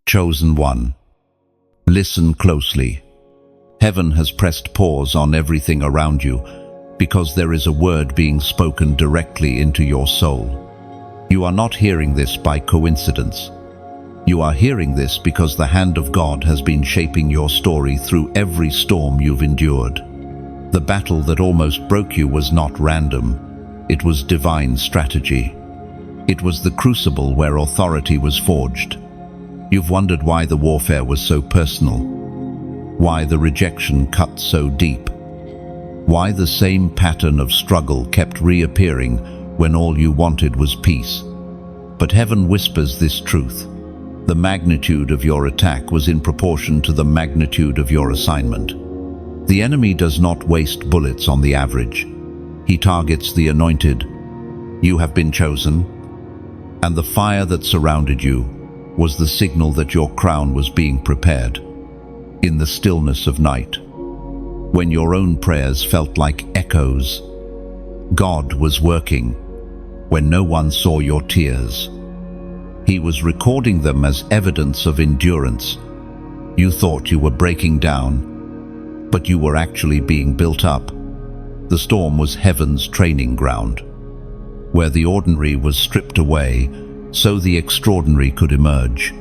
Chosen one, listen closely. Heaven has pressed pause on everything around you because there is a word being spoken directly into your soul. You are not hearing this by coincidence. You are hearing this because the hand of God has been shaping your story through every storm you've endured. The battle that almost broke you was not random. It was divine strategy. It was the crucible where authority was forged. You've wondered why the warfare was so personal, why the rejection cut so deep, why the same pattern of struggle kept reappearing when all you wanted was peace. But heaven whispers this truth. The magnitude of your attack was in proportion to the magnitude of your assignment. The enemy does not waste bullets on the average. He targets the anointed. You have been chosen, and the fire that surrounded you was the signal that your crown was being prepared. In the stillness of night, when your own prayers felt like echoes, God was working. When no one saw your tears, He was recording them as evidence of endurance. You thought you were breaking down, but you were actually being built up. The storm was heaven's training ground. Where the ordinary was stripped away, so the extraordinary could emerge.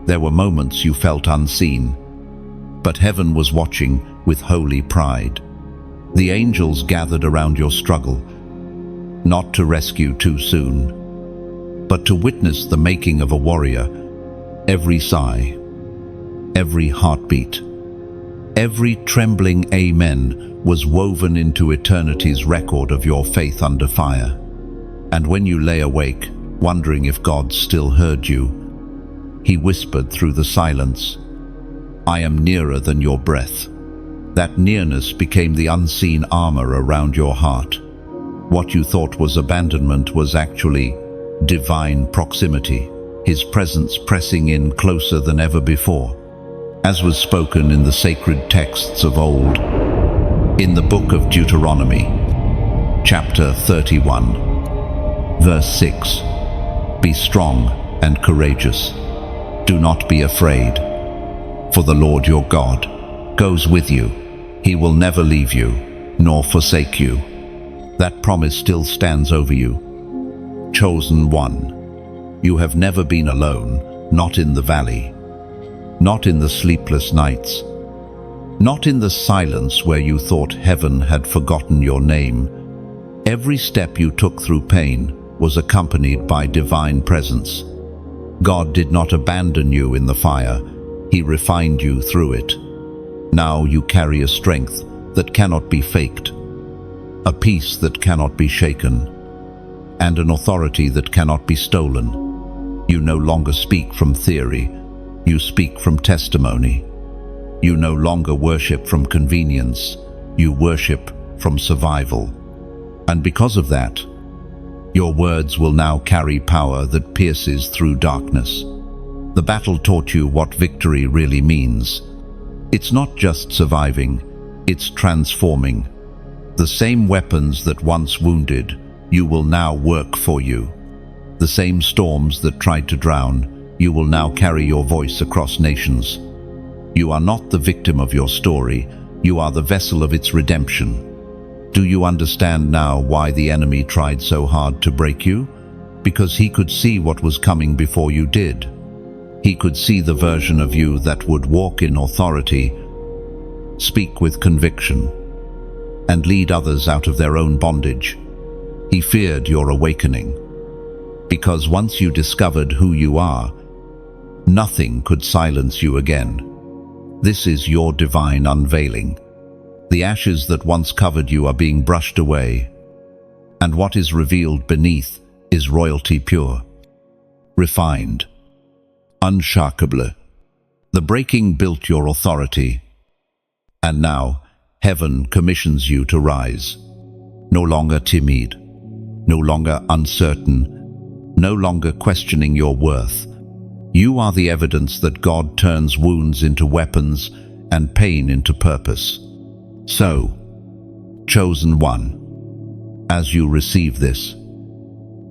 There were moments you felt unseen, but heaven was watching with holy pride. The angels gathered around your struggle, not to rescue too soon, but to witness the making of a warrior. Every sigh, every heartbeat, every trembling amen was woven into eternity's record of your faith under fire. And when you lay awake, wondering if God still heard you, He whispered through the silence, "I am nearer than your breath." That nearness became the unseen armor around your heart. What you thought was abandonment was actually divine proximity, His presence pressing in closer than ever before. As was spoken in the sacred texts of old, in the book of Deuteronomy, chapter 31, verse 6, "Be strong and courageous. Do not be afraid, for the Lord your God goes with you. He will never leave you, nor forsake you." That promise still stands over you. Chosen one, you have never been alone, not in the valley, not in the sleepless nights, not in the silence where you thought heaven had forgotten your name. Every step you took through pain was accompanied by divine presence. God did not abandon you in the fire. He refined you through it. Now you carry a strength that cannot be faked, a peace that cannot be shaken, and an authority that cannot be stolen. You no longer speak from theory. You speak from testimony. You no longer worship from convenience. You worship from survival. And because of that, your words will now carry power that pierces through darkness. The battle taught you what victory really means. It's not just surviving, it's transforming. The same weapons that once wounded you will now work for you. The same storms that tried to drown you will now carry your voice across nations. You are not the victim of your story, you are the vessel of its redemption. Do you understand now why the enemy tried so hard to break you? Because he could see what was coming before you did. He could see the version of you that would walk in authority, speak with conviction, and lead others out of their own bondage. He feared your awakening, because once you discovered who you are, nothing could silence you again. This is your divine unveiling. The ashes that once covered you are being brushed away, and what is revealed beneath is royalty pure, refined, unshakable. The breaking built your authority, and now heaven commissions you to rise. No longer timid, no longer uncertain, no longer questioning your worth. You are the evidence that God turns wounds into weapons and pain into purpose. So, chosen one, as you receive this,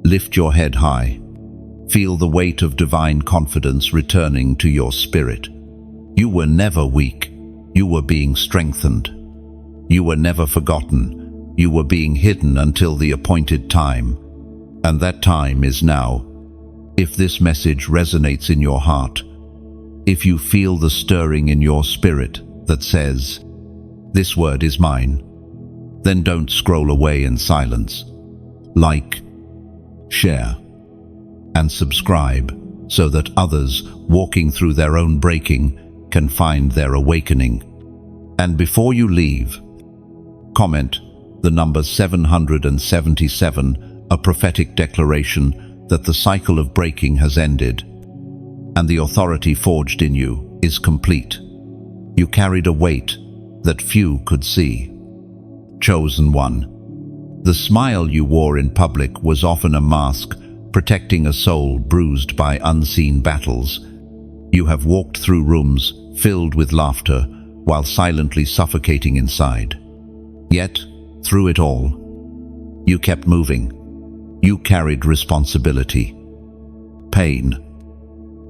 lift your head high, Feel the weight of divine confidence returning to your spirit. You were never weak. You were being strengthened. You were never forgotten. You were being hidden until the appointed time. And that time is now. If this message resonates in your heart, if you feel the stirring in your spirit that says, "This word is mine," then don't scroll away in silence. Like, share, and subscribe so that others walking through their own breaking can find their awakening. And before you leave, comment the number 777, a prophetic declaration that the cycle of breaking has ended and the authority forged in you is complete. You carried a weight that few could see. Chosen one. The smile you wore in public was often a mask protecting a soul bruised by unseen battles. You have walked through rooms filled with laughter while silently suffocating inside. Yet, through it all, you kept moving. You carried responsibility, pain,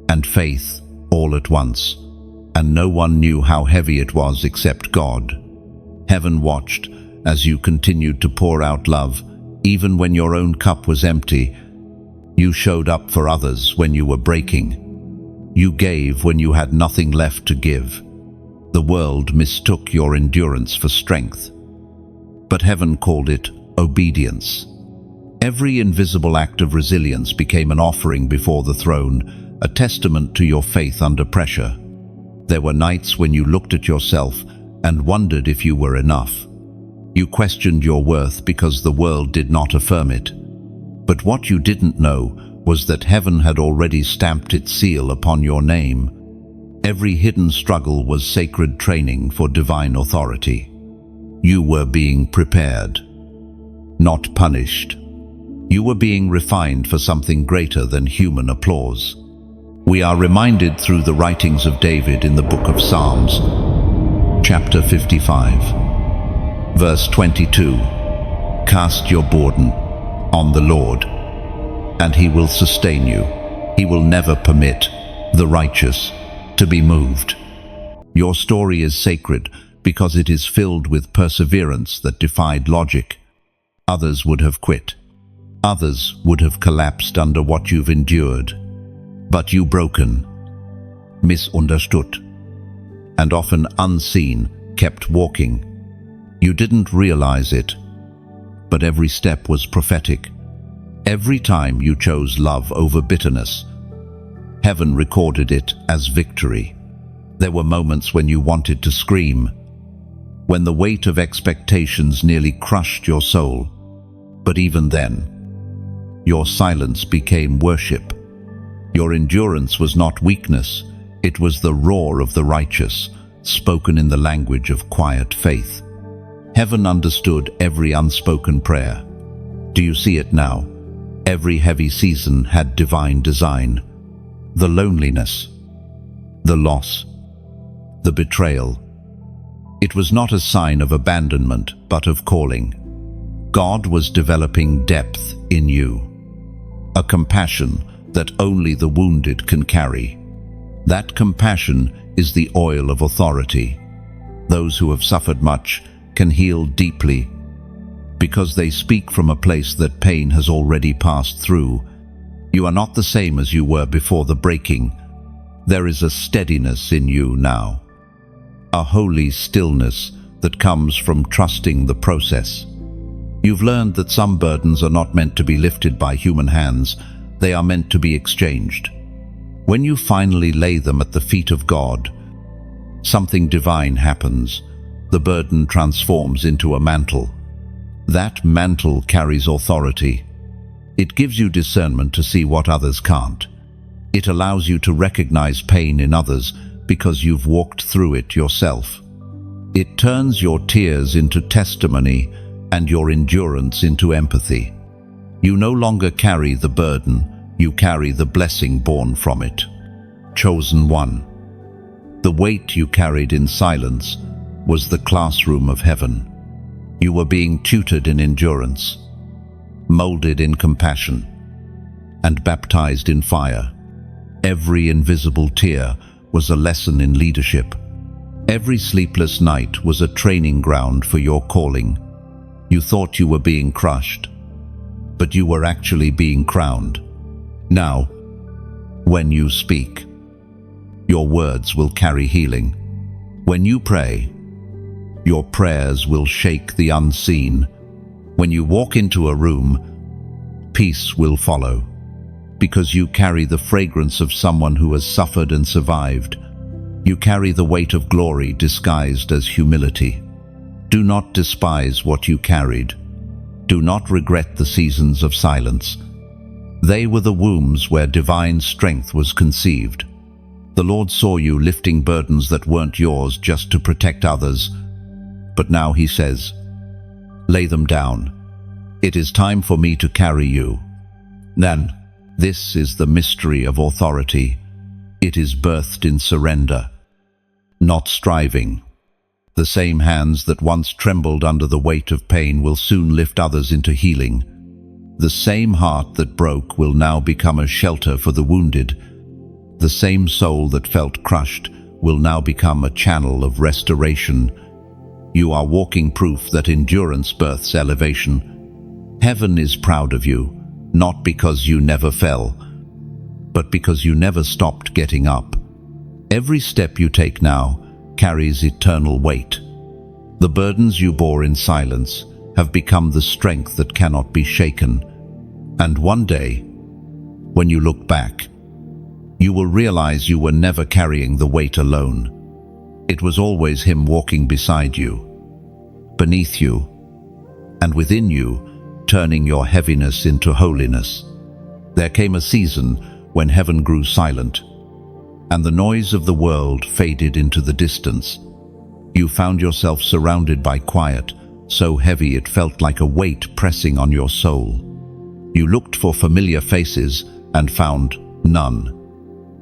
and faith all at once, and no one knew how heavy it was except God. Heaven watched as you continued to pour out love, even when your own cup was empty. You showed up for others when you were breaking. You gave when you had nothing left to give. The world mistook your endurance for strength, but heaven called it obedience. Every invisible act of resilience became an offering before the throne, a testament to your faith under pressure. There were nights when you looked at yourself and wondered if you were enough. You questioned your worth because the world did not affirm it. But what you didn't know was that heaven had already stamped its seal upon your name. Every hidden struggle was sacred training for divine authority. You were being prepared, not punished. You were being refined for something greater than human applause. We are reminded through the writings of David in the book of Psalms, chapter 55, verse 22, "Cast your burden on the Lord, and He will sustain you. He will never permit the righteous to be moved." Your story is sacred because it is filled with perseverance that defied logic. Others would have quit. Others would have collapsed under what you've endured. But you broken, misunderstood, and often unseen, kept walking. You didn't realize it, but every step was prophetic. Every time you chose love over bitterness, heaven recorded it as victory. There were moments when you wanted to scream, when the weight of expectations nearly crushed your soul. But even then, your silence became worship. Your endurance was not weakness, it was the roar of the righteous, spoken in the language of quiet faith. Heaven understood every unspoken prayer. Do you see it now? Every heavy season had divine design. The loneliness, the loss, the betrayal. It was not a sign of abandonment, but of calling. God was developing depth in you, a compassion that only the wounded can carry. That compassion is the oil of authority. Those who have suffered much can heal deeply because they speak from a place that pain has already passed through. You are not the same as you were before the breaking. There is a steadiness in you now, a holy stillness that comes from trusting the process. You've learned that some burdens are not meant to be lifted by human hands, they are meant to be exchanged. When you finally lay them at the feet of God, something divine happens. The burden transforms into a mantle. That mantle carries authority. It gives you discernment to see what others can't. It allows you to recognize pain in others because you've walked through it yourself. It turns your tears into testimony and your endurance into empathy. You no longer carry the burden, you carry the blessing born from it. Chosen one. The weight you carried in silence was the classroom of heaven. You were being tutored in endurance, molded in compassion, and baptized in fire. Every invisible tear was a lesson in leadership. Every sleepless night was a training ground for your calling. You thought you were being crushed, but you were actually being crowned. Now, when you speak, your words will carry healing. When you pray, your prayers will shake the unseen. When you walk into a room, peace will follow, because you carry the fragrance of someone who has suffered and survived. You carry the weight of glory disguised as humility. Do not despise what you carried. Do not regret the seasons of silence. They were the wombs where divine strength was conceived. The Lord saw you lifting burdens that weren't yours just to protect others. But now he says, lay them down. It is time for me to carry you. Then, this is the mystery of authority. It is birthed in surrender, not striving. The same hands that once trembled under the weight of pain will soon lift others into healing. The same heart that broke will now become a shelter for the wounded. The same soul that felt crushed will now become a channel of restoration. You are walking proof that endurance births elevation. Heaven is proud of you, not because you never fell, but because you never stopped getting up. Every step you take now carries eternal weight. The burdens you bore in silence have become the strength that cannot be shaken. And one day, when you look back, you will realize you were never carrying the weight alone. It was always Him walking beside you, beneath you, and within you, turning your heaviness into holiness. There came a season when heaven grew silent, and the noise of the world faded into the distance. You found yourself surrounded by quiet, so heavy it felt like a weight pressing on your soul. You looked for familiar faces and found none.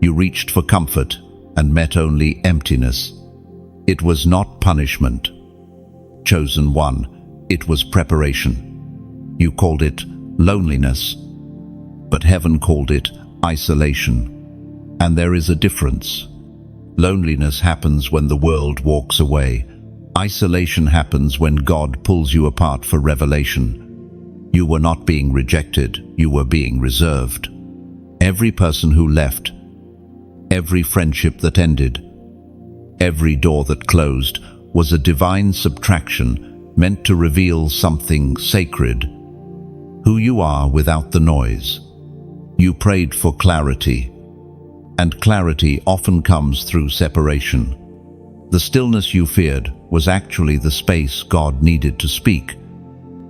You reached for comfort and met only emptiness. It was not punishment. Chosen one, it was preparation. You called it loneliness, but heaven called it isolation. And there is a difference. Loneliness happens when the world walks away. Isolation happens when God pulls you apart for revelation. You were not being rejected, you were being reserved. Every person who left, every friendship that ended, every door that closed was a divine subtraction meant to reveal something sacred. Who you are without the noise. You prayed for clarity, and clarity often comes through separation. The stillness you feared was actually the space God needed to speak.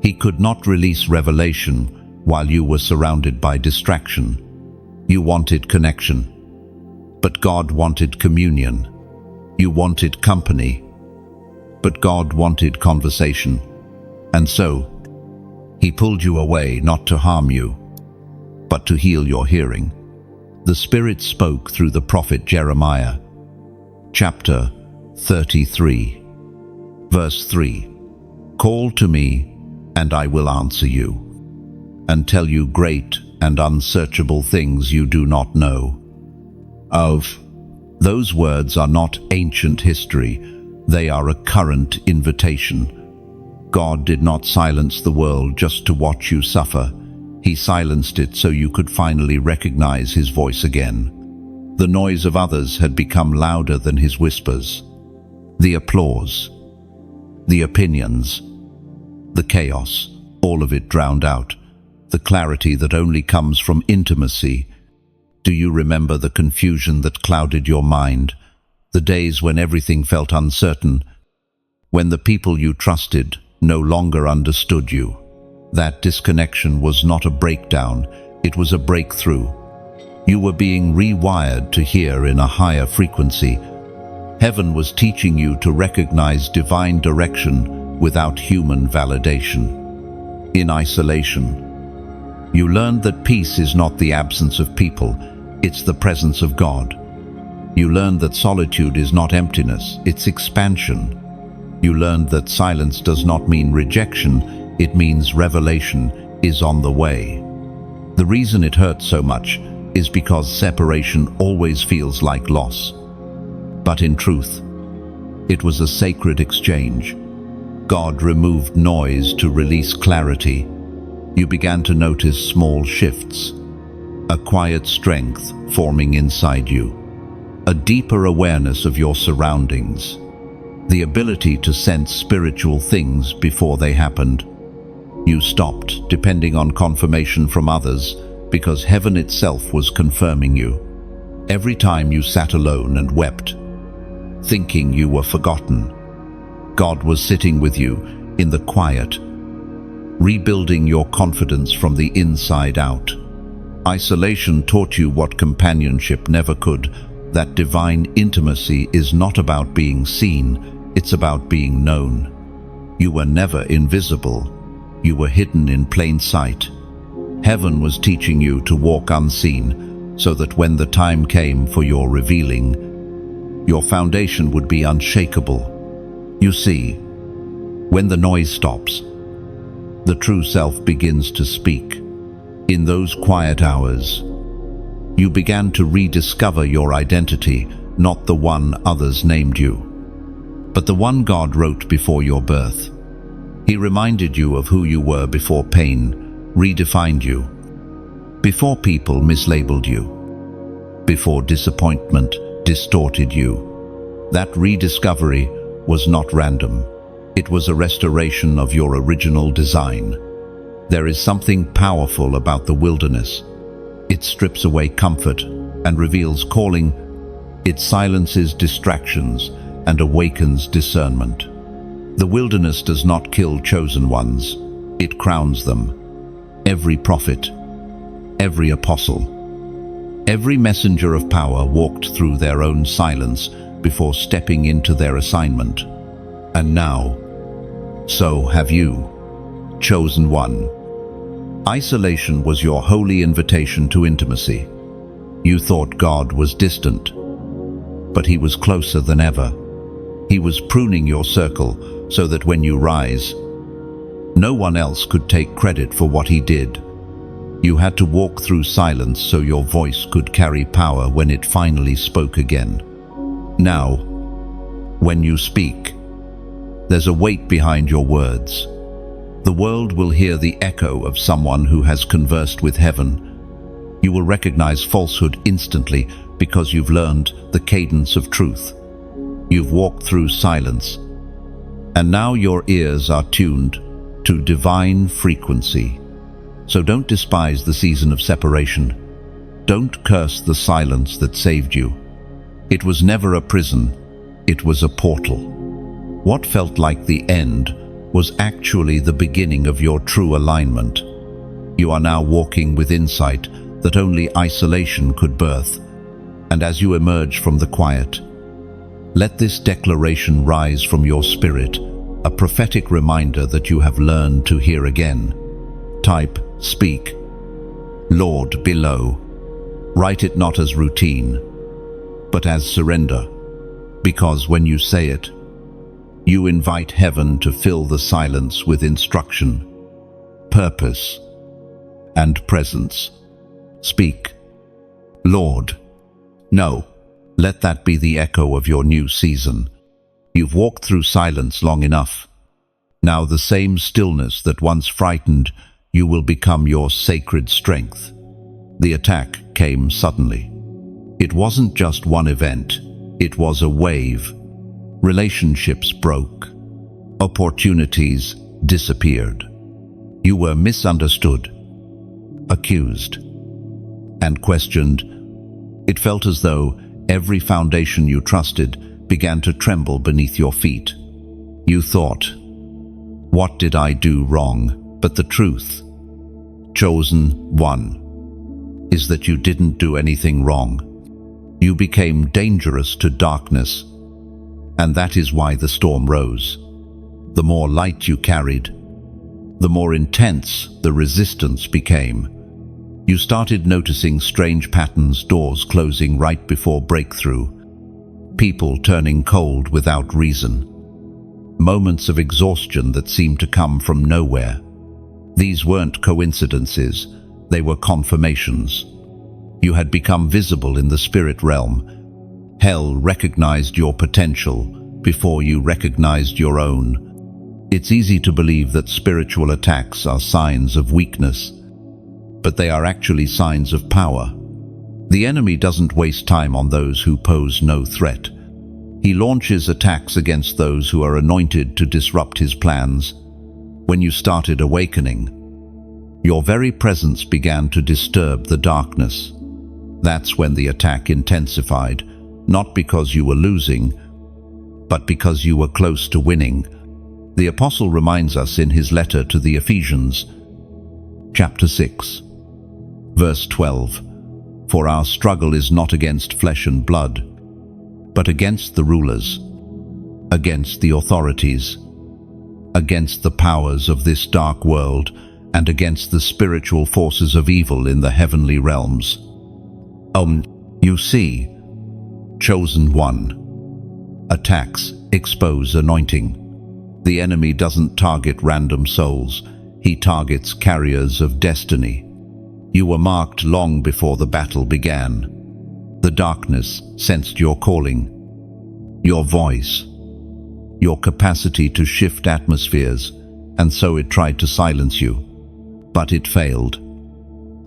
He could not release revelation while you were surrounded by distraction. You wanted connection, but God wanted communion. You wanted company, but God wanted conversation. And so, He pulled you away not to harm you, but to heal your hearing. The Spirit spoke through the prophet Jeremiah, chapter 33, verse 3. Call to me, and I will answer you, and tell you great and unsearchable things you do not know of. Those words are not ancient history, they are a current invitation. God did not silence the world just to watch you suffer. He silenced it so you could finally recognize His voice again. The noise of others had become louder than His whispers. The applause, the opinions, the chaos, all of it drowned out. The clarity that only comes from intimacy. Do you remember the confusion that clouded your mind? The days when everything felt uncertain, when the people you trusted no longer understood you. That disconnection was not a breakdown, it was a breakthrough. You were being rewired to hear in a higher frequency. Heaven was teaching you to recognize divine direction without human validation. In isolation, you learned that peace is not the absence of people, it's the presence of God. You learned that solitude is not emptiness, it's expansion. You learned that silence does not mean rejection, it means revelation is on the way. The reason it hurts so much is because separation always feels like loss. But in truth, it was a sacred exchange. God removed noise to release clarity. You began to notice small shifts, a quiet strength forming inside you, a deeper awareness of your surroundings, the ability to sense spiritual things before they happened. You stopped depending on confirmation from others because heaven itself was confirming you. Every time you sat alone and wept, thinking you were forgotten, God was sitting with you in the quiet, rebuilding your confidence from the inside out. Isolation taught you what companionship never could, that divine intimacy is not about being seen, it's about being known. You were never invisible. You were hidden in plain sight. Heaven was teaching you to walk unseen, so that when the time came for your revealing, your foundation would be unshakable. You see, when the noise stops, the true self begins to speak. In those quiet hours, you began to rediscover your identity, not the one others named you, but the one God wrote before your birth. He reminded you of who you were before pain redefined you, before people mislabeled you, before disappointment distorted you. That rediscovery was not random. It was a restoration of your original design. There is something powerful about the wilderness. It strips away comfort and reveals calling. It silences distractions and awakens discernment. The wilderness does not kill chosen ones, it crowns them. Every prophet, every apostle, every messenger of power walked through their own silence before stepping into their assignment. And now, so have you, chosen one. Isolation was your holy invitation to intimacy. You thought God was distant, but he was closer than ever. He was pruning your circle so that when you rise, no one else could take credit for what he did. You had to walk through silence so your voice could carry power when it finally spoke again. Now, when you speak, there's a weight behind your words. The world will hear the echo of someone who has conversed with heaven. You will recognize falsehood instantly because you've learned the cadence of truth. You've walked through silence, and now your ears are tuned to divine frequency. So don't despise the season of separation. Don't curse the silence that saved you. It was never a prison, it was a portal. What felt like the end was actually the beginning of your true alignment. You are now walking with insight that only isolation could birth. And as you emerge from the quiet, let this declaration rise from your spirit, a prophetic reminder that you have learned to hear again. Type, speak, Lord below. Write it not as routine, but as surrender, because when you say it, you invite heaven to fill the silence with instruction, purpose, and presence. Speak, Lord. No, let that be the echo of your new season. You've walked through silence long enough. Now the same stillness that once frightened you will become your sacred strength. The attack came suddenly. It wasn't just one event, it was a wave. Relationships broke. Opportunities disappeared. You were misunderstood, accused, and questioned. It felt as though every foundation you trusted began to tremble beneath your feet. You thought, what did I do wrong? But the truth, chosen one, is that you didn't do anything wrong. You became dangerous to darkness, and that is why the storm rose. The more light you carried, the more intense the resistance became. You started noticing strange patterns, doors closing right before breakthrough, people turning cold without reason, moments of exhaustion that seemed to come from nowhere. These weren't coincidences, They were confirmations. You had become visible in the spirit realm. Hell recognized your potential before you recognized your own. It's easy to believe that spiritual attacks are signs of weakness, but they are actually signs of power. The enemy doesn't waste time on those who pose no threat. He launches attacks against those who are anointed to disrupt his plans. When you started awakening, your very presence began to disturb the darkness. That's when the attack intensified, not because you were losing, but because you were close to winning. The apostle reminds us in his letter to the Ephesians, chapter 6, verse 12, "For our struggle is not against flesh and blood, but against the rulers, against the authorities, against the powers of this dark world, and against the spiritual forces of evil in the heavenly realms." You see, chosen one. Attacks expose anointing. The enemy doesn't target random souls, he targets carriers of destiny. You were marked long before the battle began. The darkness sensed your calling, your voice, your capacity to shift atmospheres, and so it tried to silence you. But it failed,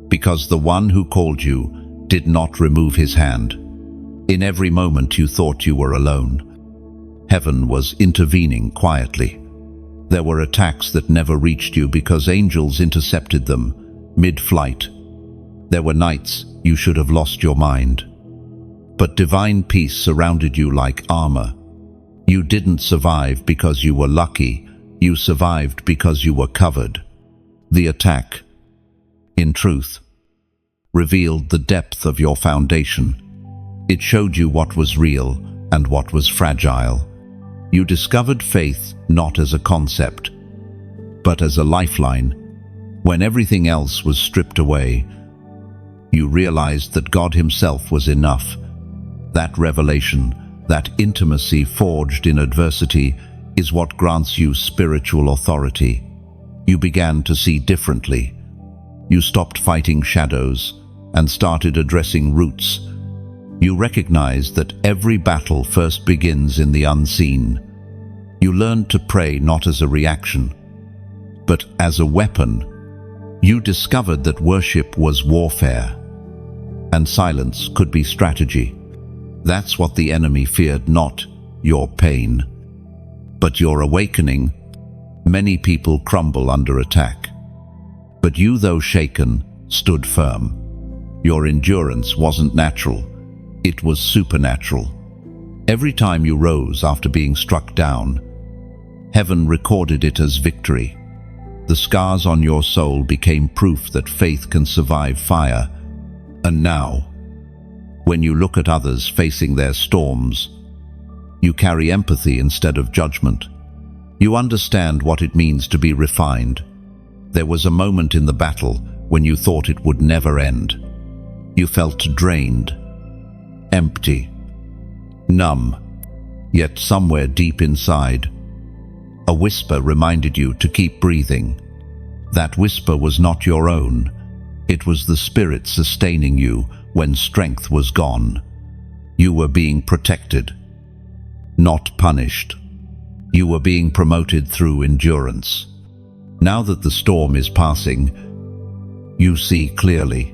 because the one who called you did not remove his hand. In every moment you thought you were alone, heaven was intervening quietly. There were attacks that never reached you because angels intercepted them mid-flight. There were nights you should have lost your mind, but divine peace surrounded you like armor. You didn't survive because you were lucky, you survived because you were covered. The attack, in truth, revealed the depth of your foundation. It showed you what was real and what was fragile. You discovered faith not as a concept, but as a lifeline. When everything else was stripped away, you realized that God Himself was enough. That revelation, that intimacy forged in adversity, is what grants you spiritual authority. You began to see differently. You stopped fighting shadows and started addressing roots. You recognized that every battle first begins in the unseen. You learned to pray not as a reaction, but as a weapon. You discovered that worship was warfare, and silence could be strategy. That's what the enemy feared, not your pain, but your awakening. Many people crumble under attack, but you, though shaken, stood firm. Your endurance wasn't natural, it was supernatural. Every time you rose after being struck down, heaven recorded it as victory. The scars on your soul became proof that faith can survive fire. And now, when you look at others facing their storms, you carry empathy instead of judgment. You understand what it means to be refined. There was a moment in the battle when you thought it would never end. You felt drained, empty, numb, yet somewhere deep inside, a whisper reminded you to keep breathing. That whisper was not your own. It was the Spirit sustaining you when strength was gone. You were being protected, not punished. You were being promoted through endurance. Now that the storm is passing, you see clearly.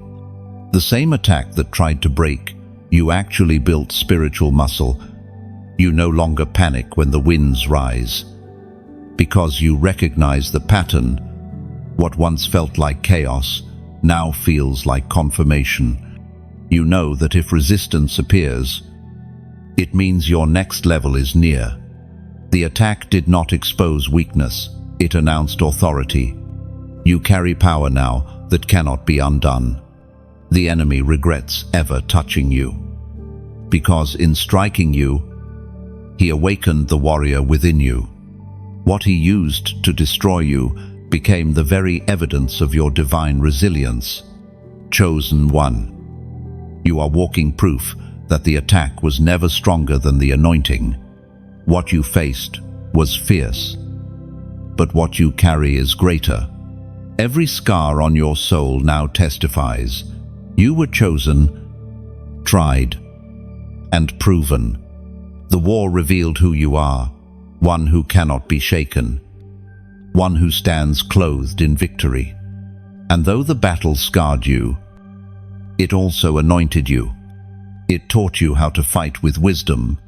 The same attack that tried to break, you actually built spiritual muscle. You no longer panic when the winds rise, because you recognize the pattern. What once felt like chaos now feels like confirmation. You know that if resistance appears, it means your next level is near. The attack did not expose weakness, it announced authority. You carry power now that cannot be undone. The enemy regrets ever touching you, because in striking you, he awakened the warrior within you. What he used to destroy you became the very evidence of your divine resilience. Chosen one. You are walking proof that the attack was never stronger than the anointing. What you faced was fierce, but what you carry is greater. Every scar on your soul now testifies you were chosen, tried, and proven. The war revealed who you are, one who cannot be shaken, one who stands clothed in victory. And though the battle scarred you, it also anointed you. It taught you how to fight with wisdom,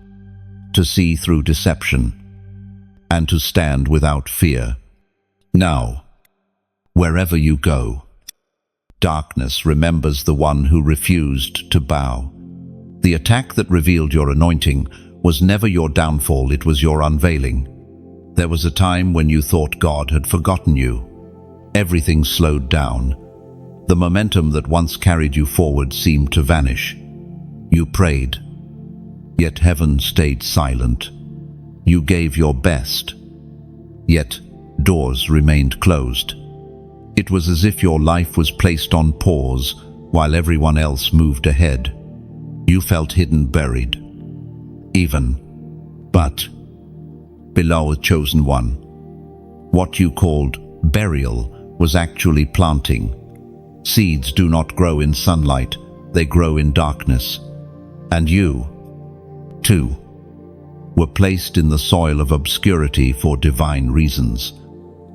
to see through deception, and to stand without fear. Now, wherever you go, darkness remembers the one who refused to bow. The attack that revealed your anointing was never your downfall, it was your unveiling. There was a time when you thought God had forgotten you. Everything slowed down. The momentum that once carried you forward seemed to vanish. You prayed, yet heaven stayed silent. You gave your best, yet doors remained closed. It was as if your life was placed on pause while everyone else moved ahead. You felt hidden, buried. But beloved chosen one, what you called burial was actually planting. Seeds do not grow in sunlight, they grow in darkness. And you, too, were placed in the soil of obscurity for divine reasons.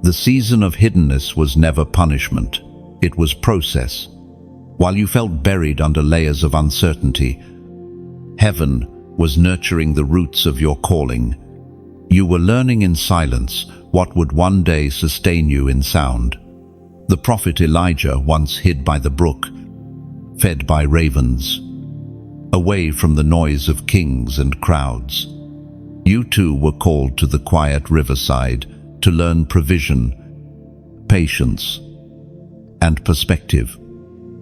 The season of hiddenness was never punishment, it was process. While you felt buried under layers of uncertainty, heaven was nurturing the roots of your calling. You were learning in silence what would one day sustain you in sound. The prophet Elijah once hid by the brook, fed by ravens, away from the noise of kings and crowds. You too were called to the quiet riverside to learn provision, patience, and perspective.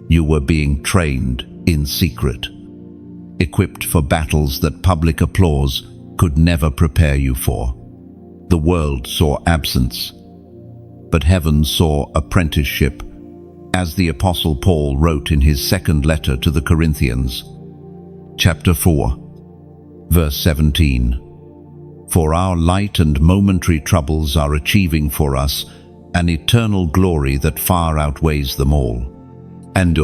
You were being trained in secret, equipped for battles that public applause could never prepare you for. The world saw absence, but heaven saw apprenticeship, as the Apostle Paul wrote in his second letter to the Corinthians, chapter 4, verse 17. For our light and momentary troubles are achieving for us an eternal glory that far outweighs them all. And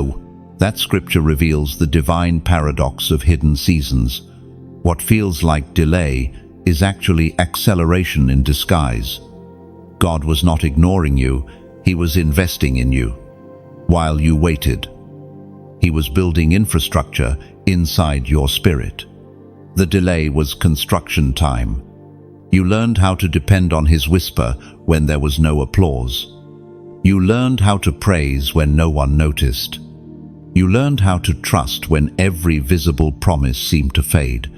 that scripture reveals the divine paradox of hidden seasons. What feels like delay is actually acceleration in disguise. God was not ignoring you, He was investing in you. While you waited, He was building infrastructure inside your spirit. The delay was construction time. You learned how to depend on His whisper when there was no applause. You learned how to praise when no one noticed. You learned how to trust when every visible promise seemed to fade.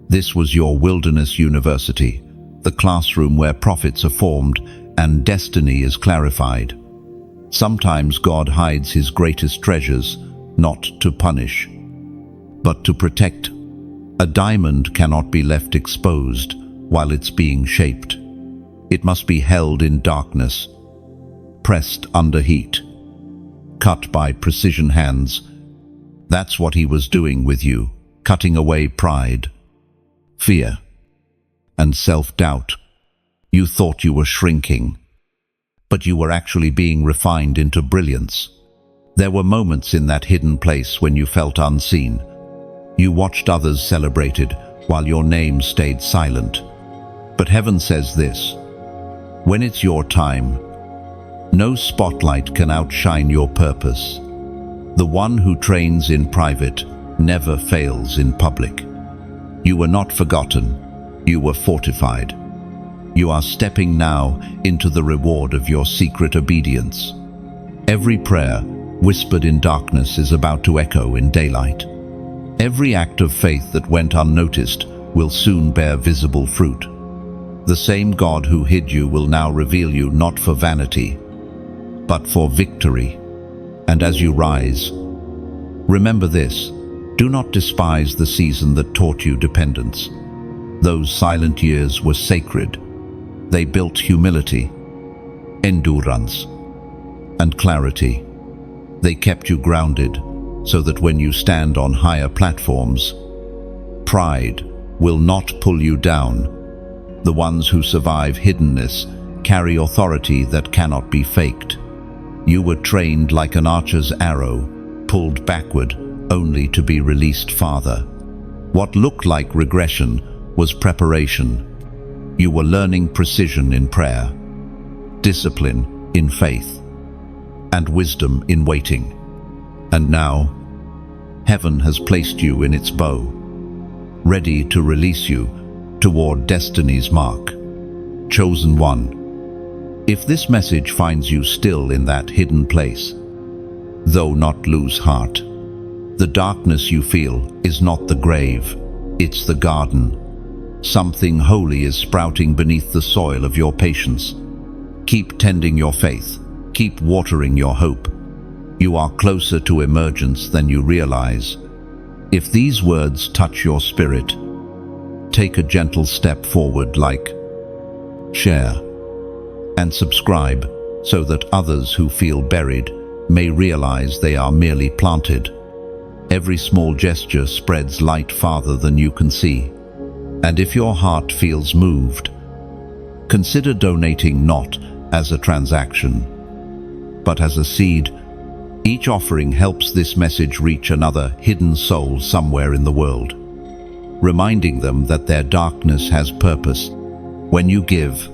This was your wilderness university, the classroom where prophets are formed and destiny is clarified. Sometimes God hides His greatest treasures, not to punish, but to protect. A diamond cannot be left exposed while it's being shaped. It must be held in darkness, pressed under heat, cut by precision hands. That's what He was doing with you, cutting away pride, fear, and self-doubt. You thought you were shrinking, but you were actually being refined into brilliance. There were moments in that hidden place when you felt unseen. You watched others celebrated while your name stayed silent. But heaven says this: when it's your time, no spotlight can outshine your purpose. The one who trains in private never fails in public. You were not forgotten, you were fortified. You are stepping now into the reward of your secret obedience. Every prayer whispered in darkness is about to echo in daylight. Every act of faith that went unnoticed will soon bear visible fruit. The same God who hid you will now reveal you, not for vanity, but for victory. And as you rise, remember this: do not despise the season that taught you dependence. Those silent years were sacred. They built humility, endurance, and clarity. They kept you grounded so that when you stand on higher platforms, pride will not pull you down. The ones who survive hiddenness carry authority that cannot be faked. You were trained like an archer's arrow, pulled backward only to be released farther. What looked like regression was preparation. You were learning precision in prayer, discipline in faith, and wisdom in waiting. And now, heaven has placed you in its bow, ready to release you toward destiny's mark. Chosen one. If this message finds you still in that hidden place, though not lose heart. The darkness you feel is not the grave, it's the garden. Something holy is sprouting beneath the soil of your patience. Keep tending your faith, keep watering your hope. You are closer to emergence than you realize. If these words touch your spirit, take a gentle step forward, like, share, and subscribe so that others who feel buried may realize they are merely planted. Every small gesture spreads light farther than you can see. And if your heart feels moved, consider donating not as a transaction, but as a seed. Each offering helps this message reach another hidden soul somewhere in the world, reminding them that their darkness has purpose. When you give,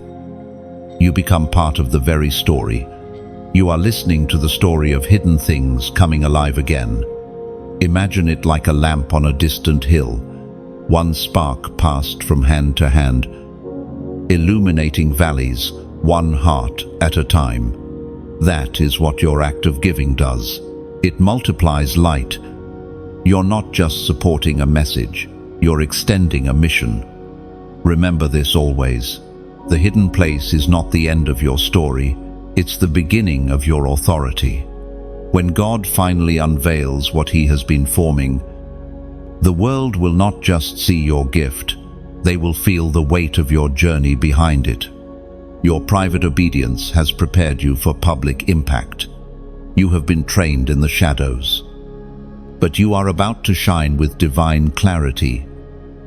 you become part of the very story. You are listening to the story of hidden things coming alive again. Imagine it like a lamp on a distant hill. One spark passed from hand to hand, illuminating valleys, one heart at a time. That is what your act of giving does. It multiplies light. You're not just supporting a message, you're extending a mission. Remember this always. The hidden place is not the end of your story, it's the beginning of your authority. When God finally unveils what He has been forming, the world will not just see your gift, they will feel the weight of your journey behind it. Your private obedience has prepared you for public impact. You have been trained in the shadows, but you are about to shine with divine clarity.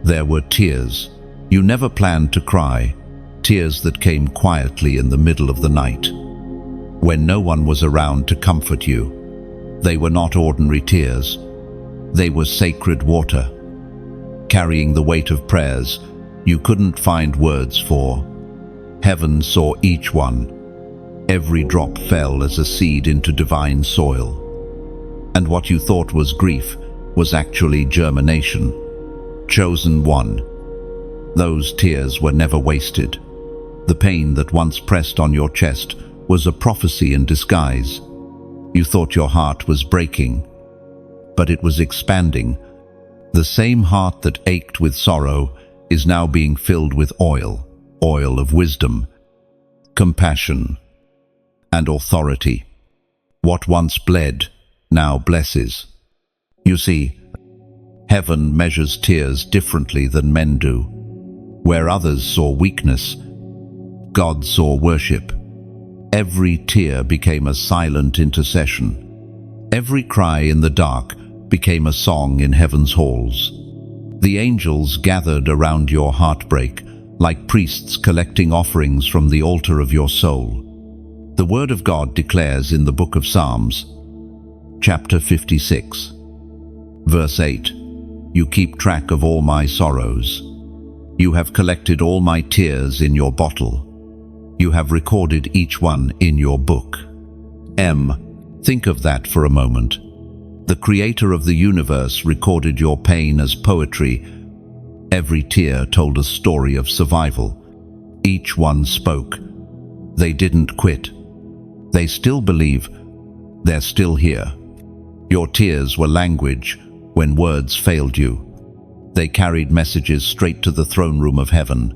There were tears. You never planned to cry, tears that came quietly in the middle of the night, when no one was around to comfort you. They were not ordinary tears. They were sacred water, carrying the weight of prayers you couldn't find words for. Heaven saw each one. Every drop fell as a seed into divine soil. And what you thought was grief was actually germination. Chosen one. Those tears were never wasted. The pain that once pressed on your chest was a prophecy in disguise. You thought your heart was breaking, but it was expanding. The same heart that ached with sorrow is now being filled with oil of wisdom, compassion, and authority. What once bled now blesses. You see, heaven measures tears differently than men do. Where others saw weakness, God saw worship. Every tear became a silent intercession. Every cry in the dark became a song in heaven's halls. The angels gathered around your heartbreak, like priests collecting offerings from the altar of your soul. The Word of God declares in the book of Psalms, chapter 56, verse 8, "You keep track of all my sorrows. You have collected all my tears in your bottle. You have recorded each one in your book." Think of that for a moment. The Creator of the universe recorded your pain as poetry. Every tear told a story of survival. Each one spoke. They didn't quit. They still believe. They're still here. Your tears were language when words failed you. They carried messages straight to the throne room of heaven.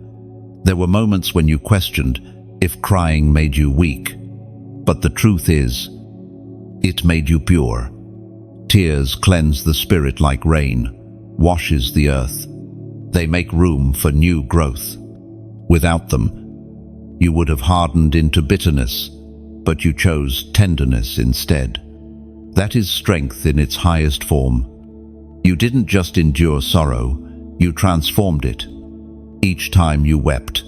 There were moments when you questioned if crying made you weak. But the truth is, it made you pure. Tears cleanse the spirit like rain, washes the earth. They make room for new growth. Without them, you would have hardened into bitterness, but you chose tenderness instead. That is strength in its highest form. You didn't just endure sorrow, you transformed it. Each time you wept,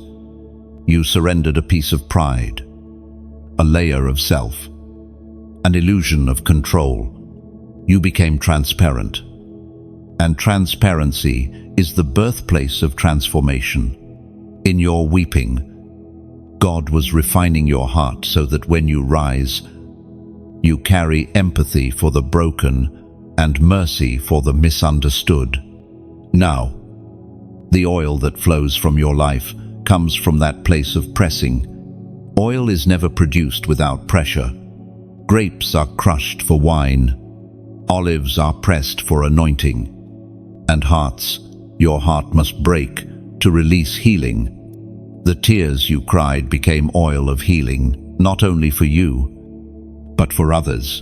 you surrendered a piece of pride, a layer of self. an illusion of control. You became transparent. And transparency is the birthplace of transformation. In your weeping, God was refining your heart so that when you rise, you carry empathy for the broken and mercy for the misunderstood. Now, the oil that flows from your life comes from that place of pressing. Oil is never produced without pressure. Grapes are crushed for wine. Olives are pressed for anointing. And hearts, your heart must break to release healing. The tears you cried became oil of healing, not only for you, but for others.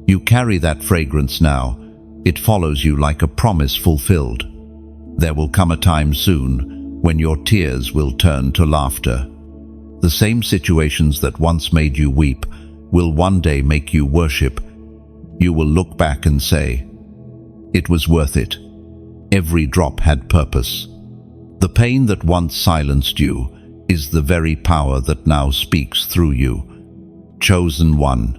You carry that fragrance now. It follows you like a promise fulfilled. There will come a time soon when your tears will turn to laughter. The same situations that once made you weep will one day make you worship. You will look back and say, "It was worth it. Every drop had purpose." The pain that once silenced you is the very power that now speaks through you. Chosen one.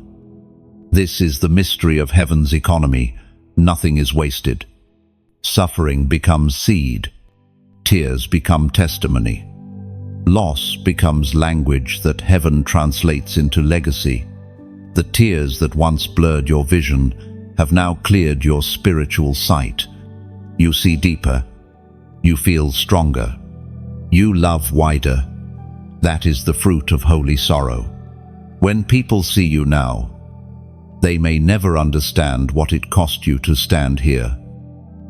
This is the mystery of heaven's economy. Nothing is wasted. Suffering becomes seed. Tears become testimony. Loss becomes language that heaven translates into legacy. The tears that once blurred your vision have now cleared your spiritual sight. You see deeper. You feel stronger. You love wider. That is the fruit of holy sorrow. When people see you now, they may never understand what it cost you to stand here.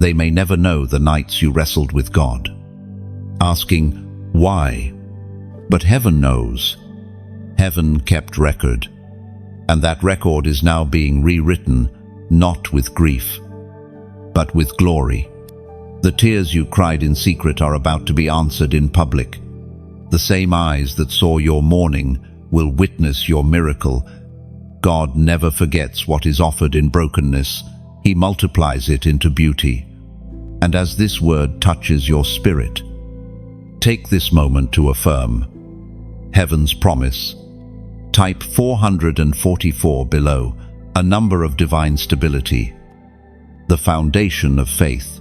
They may never know the nights you wrestled with God, asking, why? But heaven knows. Heaven kept record. And that record is now being rewritten, not with grief, but with glory. The tears you cried in secret are about to be answered in public. The same eyes that saw your mourning will witness your miracle. God never forgets what is offered in brokenness. He multiplies it into beauty. And as this word touches your spirit, take this moment to affirm heaven's promise. Type 444 below, a number of divine stability, the foundation of faith,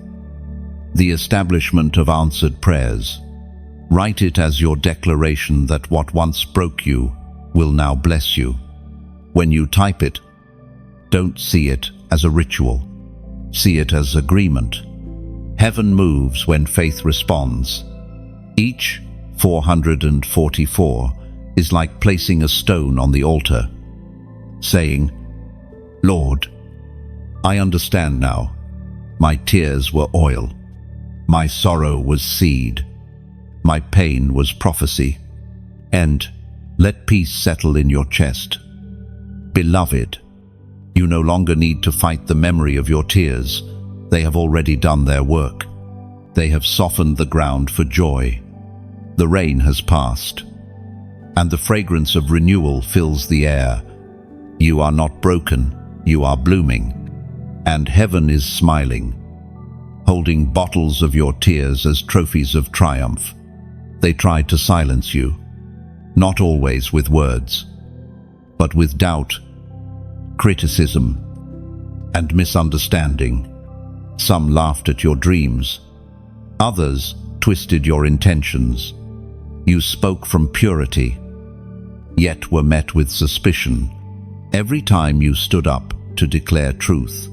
the establishment of answered prayers. Write it as your declaration that what once broke you will now bless you. When you type it, don't see it as a ritual. See it as agreement. Heaven moves when faith responds. Each 444 is like placing a stone on the altar, saying, Lord, I understand now. My tears were oil. My sorrow was seed. My pain was prophecy. And let peace settle in your chest. Beloved, you no longer need to fight the memory of your tears. They have already done their work. They have softened the ground for joy. The rain has passed, and the fragrance of renewal fills the air. You are not broken, you are blooming, and heaven is smiling, holding bottles of your tears as trophies of triumph. They tried to silence you, not always with words, but with doubt, criticism, and misunderstanding. Some laughed at your dreams. Others twisted your intentions. You spoke from purity, yet were met with suspicion every time you stood up to declare truth.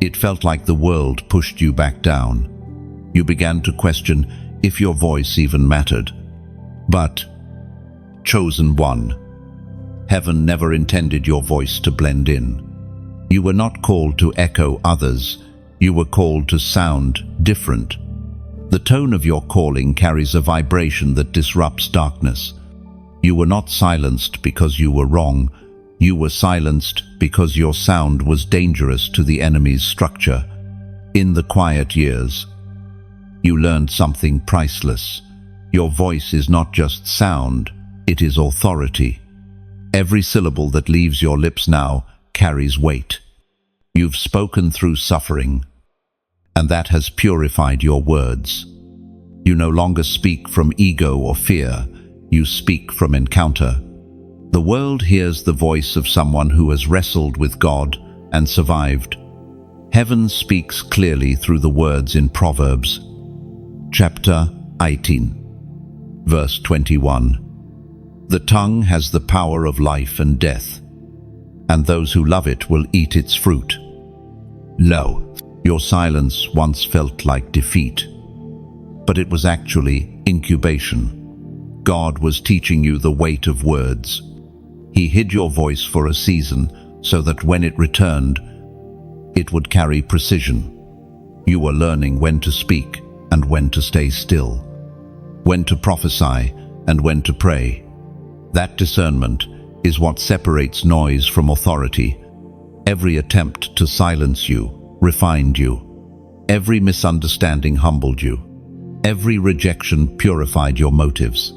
It felt like the world pushed you back down. You began to question if your voice even mattered. But, chosen one, heaven never intended your voice to blend in. You were not called to echo others. You were called to sound different. The tone of your calling carries a vibration that disrupts darkness. You were not silenced because you were wrong. You were silenced because your sound was dangerous to the enemy's structure. In the quiet years, you learned something priceless. Your voice is not just sound, it is authority. Every syllable that leaves your lips now carries weight. You've spoken through suffering, and that has purified your words. You no longer speak from ego or fear, you speak from encounter. The world hears the voice of someone who has wrestled with God and survived. Heaven speaks clearly through the words in Proverbs, chapter 18, verse 21. The tongue has the power of life and death, and those who love it will eat its fruit. Lo, your silence once felt like defeat, but it was actually incubation. God was teaching you the weight of words. He hid your voice for a season so that when it returned, it would carry precision. You were learning when to speak and when to stay still, when to prophesy and when to pray. That discernment is what separates noise from authority. Every attempt to silence you refined you. Every misunderstanding humbled you. Every rejection purified your motives.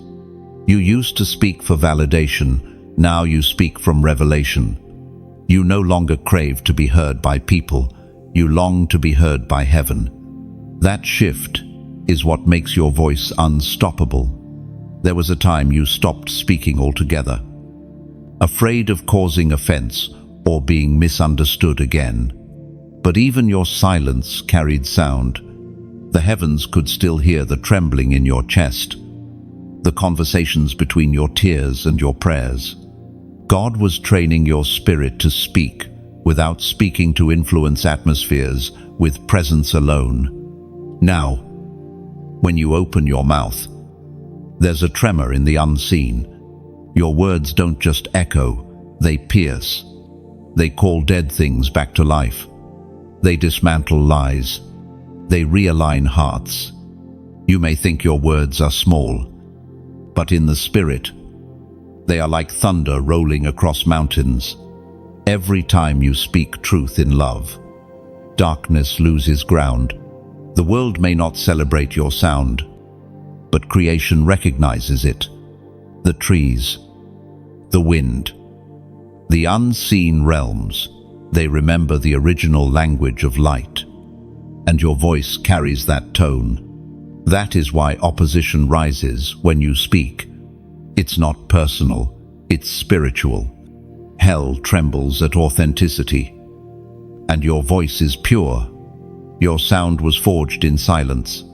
You used to speak for validation. Now you speak from revelation. You no longer crave to be heard by people. You long to be heard by heaven. That shift is what makes your voice unstoppable. There was a time you stopped speaking altogether, afraid of causing offense or being misunderstood again. But even your silence carried sound. The heavens could still hear the trembling in your chest, the conversations between your tears and your prayers. God was training your spirit to speak without speaking, to influence atmospheres with presence alone. Now, when you open your mouth, there's a tremor in the unseen. Your words don't just echo, they pierce. They call dead things back to life. They dismantle lies. They realign hearts. You may think your words are small, but in the spirit, they are like thunder rolling across mountains. Every time you speak truth in love, darkness loses ground. The world may not celebrate your sound, but creation recognizes it. The trees, the wind, the unseen realms, they remember the original language of light, and your voice carries that tone. That is why opposition rises when you speak. It's not personal, it's spiritual. Hell trembles at authenticity, and your voice is pure. Your sound was forged in silence,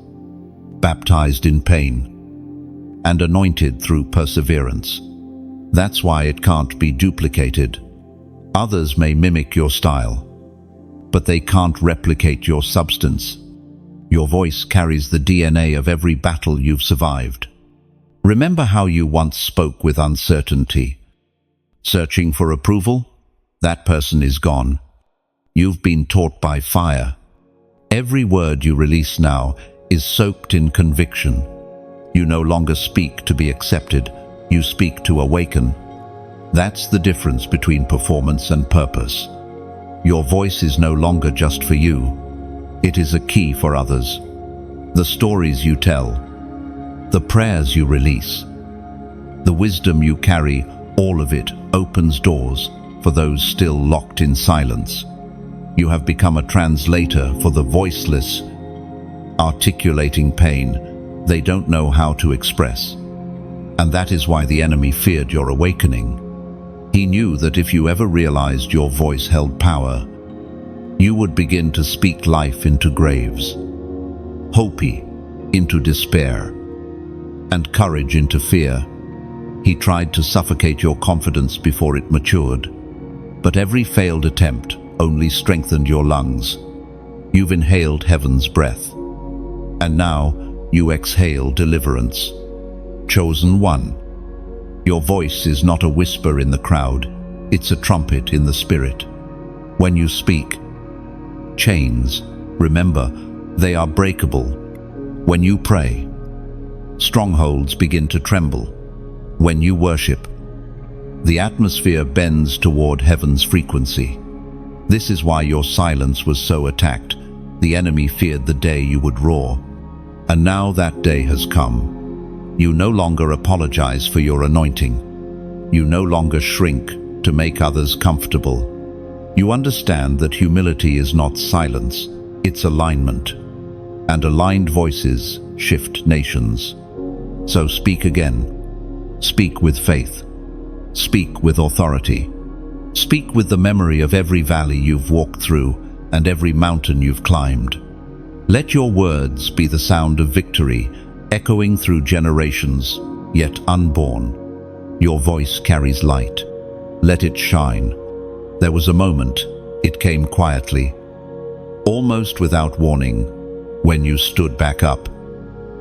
baptized in pain, and anointed through perseverance. That's why it can't be duplicated. Others may mimic your style, but they can't replicate your substance. Your voice carries the DNA of every battle you've survived. Remember how you once spoke with uncertainty, searching for approval? That person is gone. You've been taught by fire. Every word you release now is soaked in conviction. You no longer speak to be accepted, you speak to awaken. That's the difference between performance and purpose. Your voice is no longer just for you. It is a key for others. The stories you tell, the prayers you release, the wisdom you carry, all of it opens doors for those still locked in silence. You have become a translator for the voiceless, articulating pain they don't know how to express. And that is why the enemy feared your awakening. He knew that if you ever realized your voice held power, you would begin to speak life into graves, hope into despair, and courage into fear. He tried to suffocate your confidence before it matured, but every failed attempt only strengthened your lungs. You've inhaled heaven's breath, and now you exhale deliverance. Chosen one, your voice is not a whisper in the crowd, it's a trumpet in the spirit. When you speak, chains, remember, they are breakable. When you pray, strongholds begin to tremble. When you worship, the atmosphere bends toward heaven's frequency. This is why your silence was so attacked. The enemy feared the day you would roar. And now that day has come. You no longer apologize for your anointing. You no longer shrink to make others comfortable. You understand that humility is not silence, it's alignment. And aligned voices shift nations. So speak again. Speak with faith. Speak with authority. Speak with the memory of every valley you've walked through and every mountain you've climbed. Let your words be the sound of victory, echoing through generations, yet unborn. Your voice carries light. Let it shine. There was a moment, it came quietly, almost without warning, when you stood back up,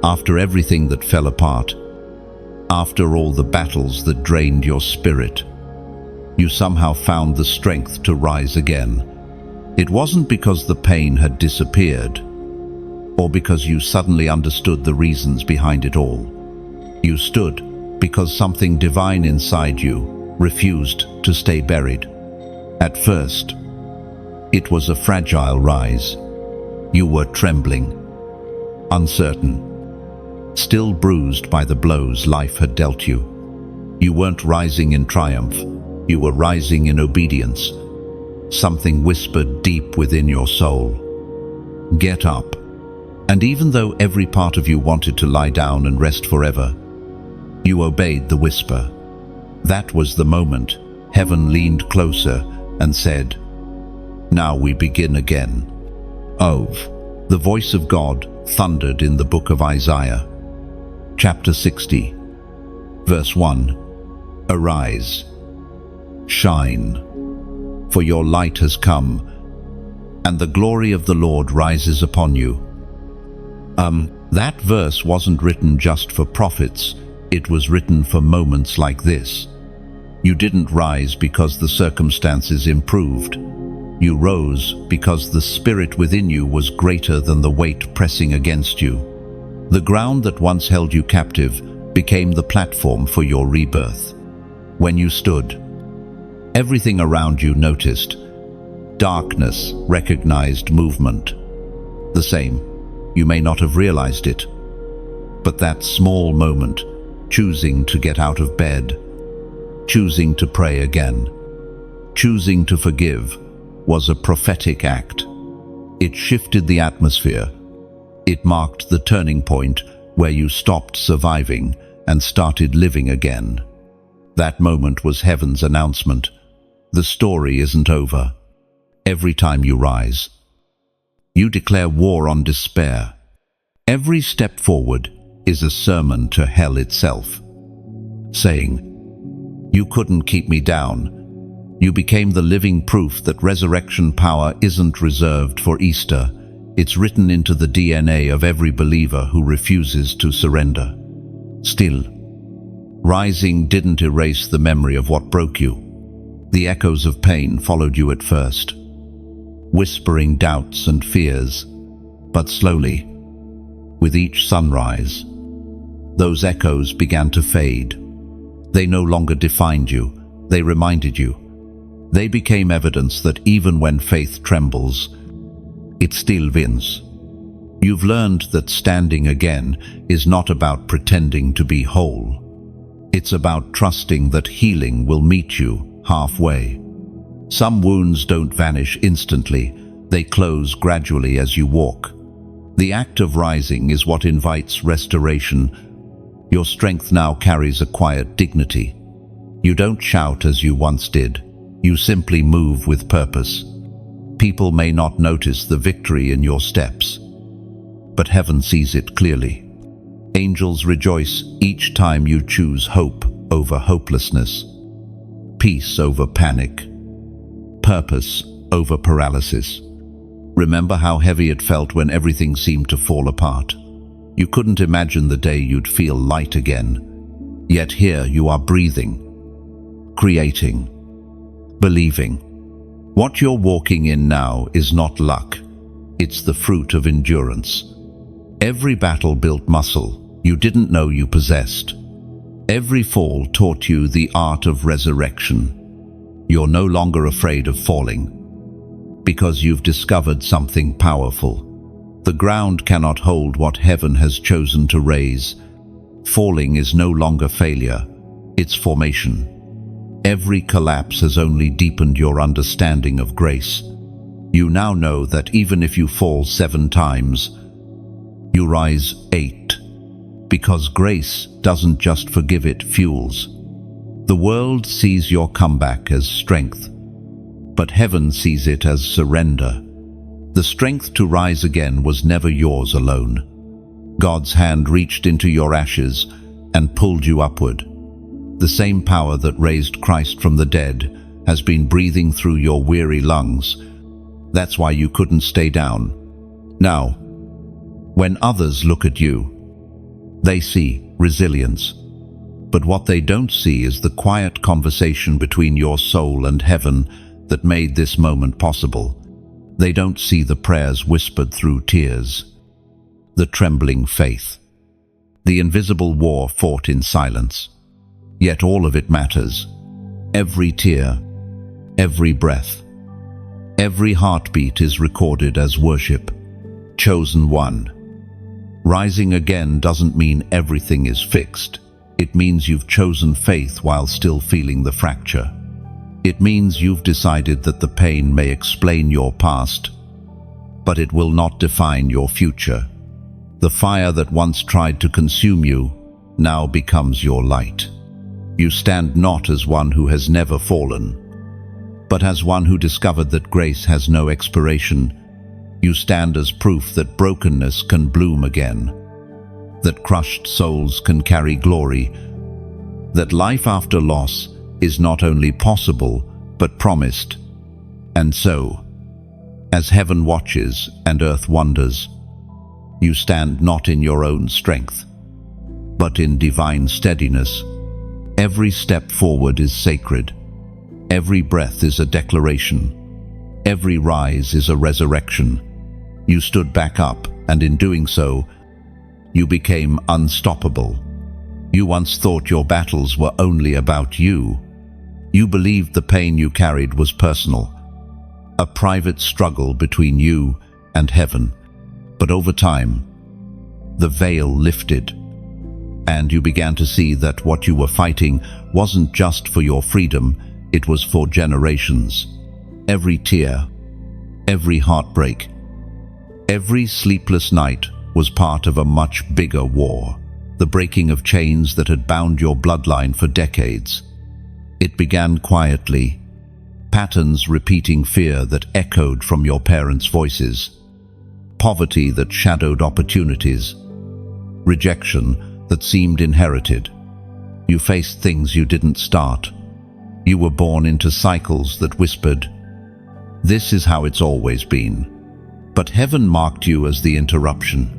after everything that fell apart, after all the battles that drained your spirit. You somehow found the strength to rise again. It wasn't because the pain had disappeared, or because you suddenly understood the reasons behind it all. You stood because something divine inside you refused to stay buried. At first, it was a fragile rise. You were trembling, uncertain, still bruised by the blows life had dealt you. You weren't rising in triumph, you were rising in obedience. Something whispered deep within your soul, "Get up." And even though every part of you wanted to lie down and rest forever, you obeyed the whisper. That was the moment heaven leaned closer and said, "Now we begin again." The voice of God thundered in the book of Isaiah, chapter 60, verse 1. Arise, shine, for your light has come, and the glory of the Lord rises upon you. That verse wasn't written just for prophets, it was written for moments like this. You didn't rise because the circumstances improved. You rose because the spirit within you was greater than the weight pressing against you. The ground that once held you captive became the platform for your rebirth. When you stood, everything around you noticed. Darkness recognized movement. The same. You may not have realized it, but that small moment, choosing to get out of bed, choosing to pray again, choosing to forgive, was a prophetic act. It shifted the atmosphere. It marked the turning point where you stopped surviving and started living again. That moment was heaven's announcement. The story isn't over. Every time you rise, you declare war on despair. Every step forward is a sermon to hell itself, saying, "You couldn't keep me down." You became the living proof that resurrection power isn't reserved for Easter. It's written into the DNA of every believer who refuses to surrender. Still, rising didn't erase the memory of what broke you. The echoes of pain followed you at first, whispering doubts and fears, but slowly, with each sunrise, those echoes began to fade. They no longer defined you, they reminded you. They became evidence that even when faith trembles, it still wins. You've learned that standing again is not about pretending to be whole. It's about trusting that healing will meet you halfway. Some wounds don't vanish instantly, they close gradually as you walk. The act of rising is what invites restoration. Your strength now carries a quiet dignity. You don't shout as you once did, you simply move with purpose. People may not notice the victory in your steps, but heaven sees it clearly. Angels rejoice each time you choose hope over hopelessness, peace over panic, purpose over paralysis. Remember how heavy it felt when everything seemed to fall apart. You couldn't imagine the day you'd feel light again. Yet here you are breathing, creating, believing. What you're walking in now is not luck. It's the fruit of endurance. Every battle built muscle you didn't know you possessed. Every fall taught you the art of resurrection. You're no longer afraid of falling, because you've discovered something powerful. The ground cannot hold what heaven has chosen to raise. Falling is no longer failure, it's formation. Every collapse has only deepened your understanding of grace. You now know that even if you fall 7 times, you rise 8. Because grace doesn't just forgive, it fuels. The world sees your comeback as strength, but heaven sees it as surrender. The strength to rise again was never yours alone. God's hand reached into your ashes and pulled you upward. The same power that raised Christ from the dead has been breathing through your weary lungs. That's why you couldn't stay down. Now, when others look at you, they see resilience. But what they don't see is the quiet conversation between your soul and heaven that made this moment possible. They don't see the prayers whispered through tears, the trembling faith, the invisible war fought in silence. Yet all of it matters. Every tear, every breath, every heartbeat is recorded as worship. Chosen one. Rising again doesn't mean everything is fixed. It means you've chosen faith while still feeling the fracture. It means you've decided that the pain may explain your past, but it will not define your future. The fire that once tried to consume you now becomes your light. You stand not as one who has never fallen, but as one who discovered that grace has no expiration. You stand as proof that brokenness can bloom again, that crushed souls can carry glory, that life after loss is not only possible, but promised. And so, as heaven watches and earth wonders, you stand not in your own strength, but in divine steadiness. Every step forward is sacred. Every breath is a declaration. Every rise is a resurrection. You stood back up, and in doing so, you became unstoppable. You once thought your battles were only about you. You believed the pain you carried was personal, a private struggle between you and heaven. But over time, the veil lifted, and you began to see that what you were fighting wasn't just for your freedom, it was for generations. Every tear, every heartbreak, every sleepless night was part of a much bigger war, the breaking of chains that had bound your bloodline for decades. It began quietly, patterns repeating fear that echoed from your parents' voices, poverty that shadowed opportunities, rejection that seemed inherited. You faced things you didn't start. You were born into cycles that whispered, "This is how it's always been." But heaven marked you as the interruption.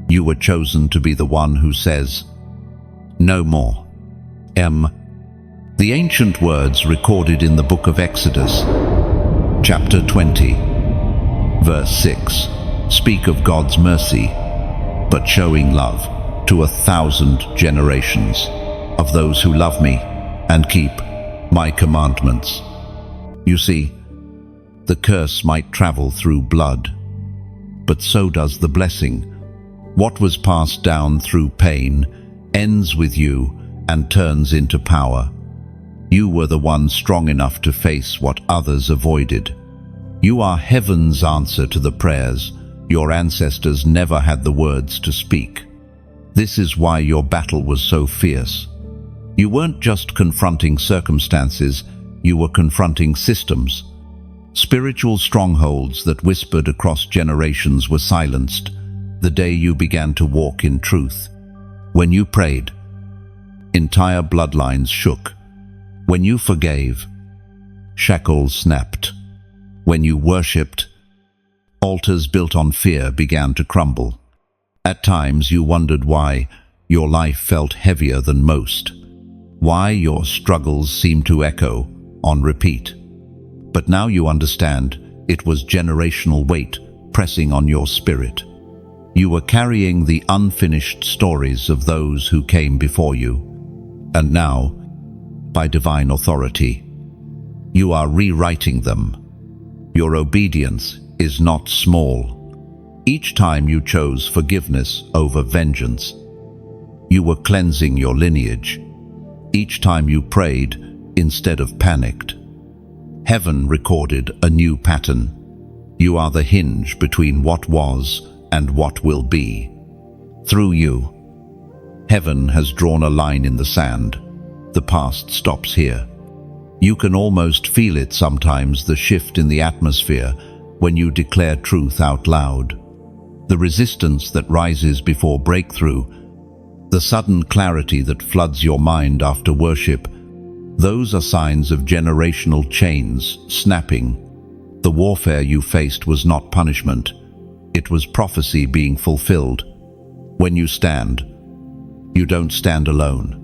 You were chosen to be the one who says, "No more." The ancient words recorded in the book of Exodus, chapter 20, verse 6, speak of God's mercy, but showing love to 1,000 generations of those who love me and keep my commandments. You see, the curse might travel through blood, but so does the blessing. What was passed down through pain ends with you and turns into power. You were the one strong enough to face what others avoided. You are heaven's answer to the prayers your ancestors never had the words to speak. This is why your battle was so fierce. You weren't just confronting circumstances, you were confronting systems. Spiritual strongholds that whispered across generations were silenced the day you began to walk in truth. When you prayed, entire bloodlines shook. When you forgave, shackles snapped. When you worshipped, altars built on fear began to crumble. At times you wondered why your life felt heavier than most, why your struggles seemed to echo on repeat. But now you understand, it was generational weight pressing on your spirit. You were carrying the unfinished stories of those who came before you. And now, by divine authority, you are rewriting them. Your obedience is not small. Each time you chose forgiveness over vengeance, you were cleansing your lineage. Each time you prayed instead of panicked, heaven recorded a new pattern. You are the hinge between what was and what will be. Through you, heaven has drawn a line in the sand. The past stops here. You can almost feel it sometimes, the shift in the atmosphere when you declare truth out loud. The resistance that rises before breakthrough, the sudden clarity that floods your mind after worship, those are signs of generational chains snapping. The warfare you faced was not punishment. It was prophecy being fulfilled. When you stand, you don't stand alone.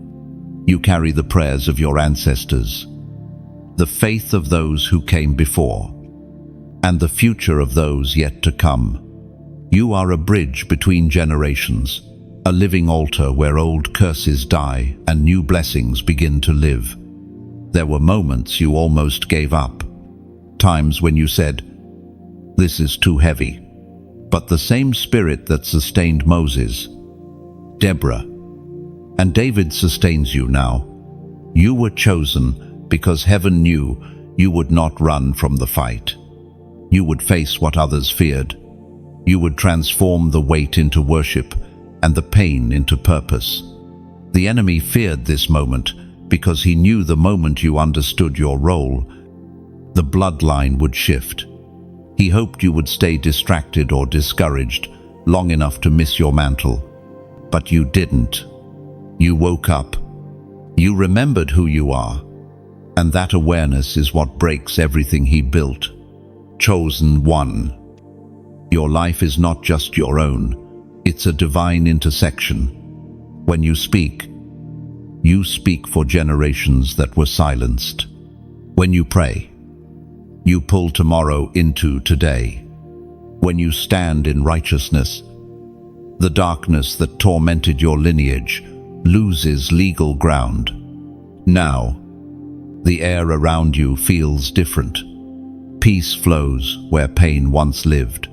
You carry the prayers of your ancestors, the faith of those who came before, and the future of those yet to come. You are a bridge between generations, a living altar where old curses die and new blessings begin to live. There were moments you almost gave up, times when you said, "This is too heavy." But the same Spirit that sustained Moses, Deborah, and David sustains you now. You were chosen because heaven knew you would not run from the fight. You would face what others feared. You would transform the weight into worship and the pain into purpose. The enemy feared this moment because he knew the moment you understood your role, the bloodline would shift. He hoped you would stay distracted or discouraged long enough to miss your mantle. But you didn't. You woke up. You remembered who you are. And that awareness is what breaks everything he built. Chosen one. Your life is not just your own. It's a divine intersection. When you speak for generations that were silenced. When you pray, you pull tomorrow into today. When you stand in righteousness, the darkness that tormented your lineage loses legal ground. Now, the air around you feels different. Peace flows where pain once lived.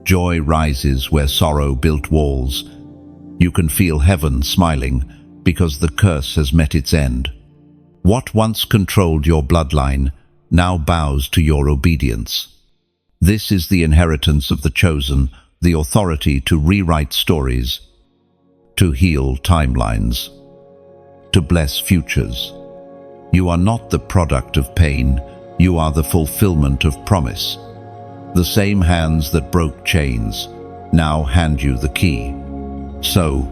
Joy rises where sorrow built walls. You can feel heaven smiling because the curse has met its end. What once controlled your bloodline now bows to your obedience. This is the inheritance of the chosen, the authority to rewrite stories, to heal timelines, to bless futures. You are not the product of pain, you are the fulfillment of promise. The same hands that broke chains now hand you the key. So,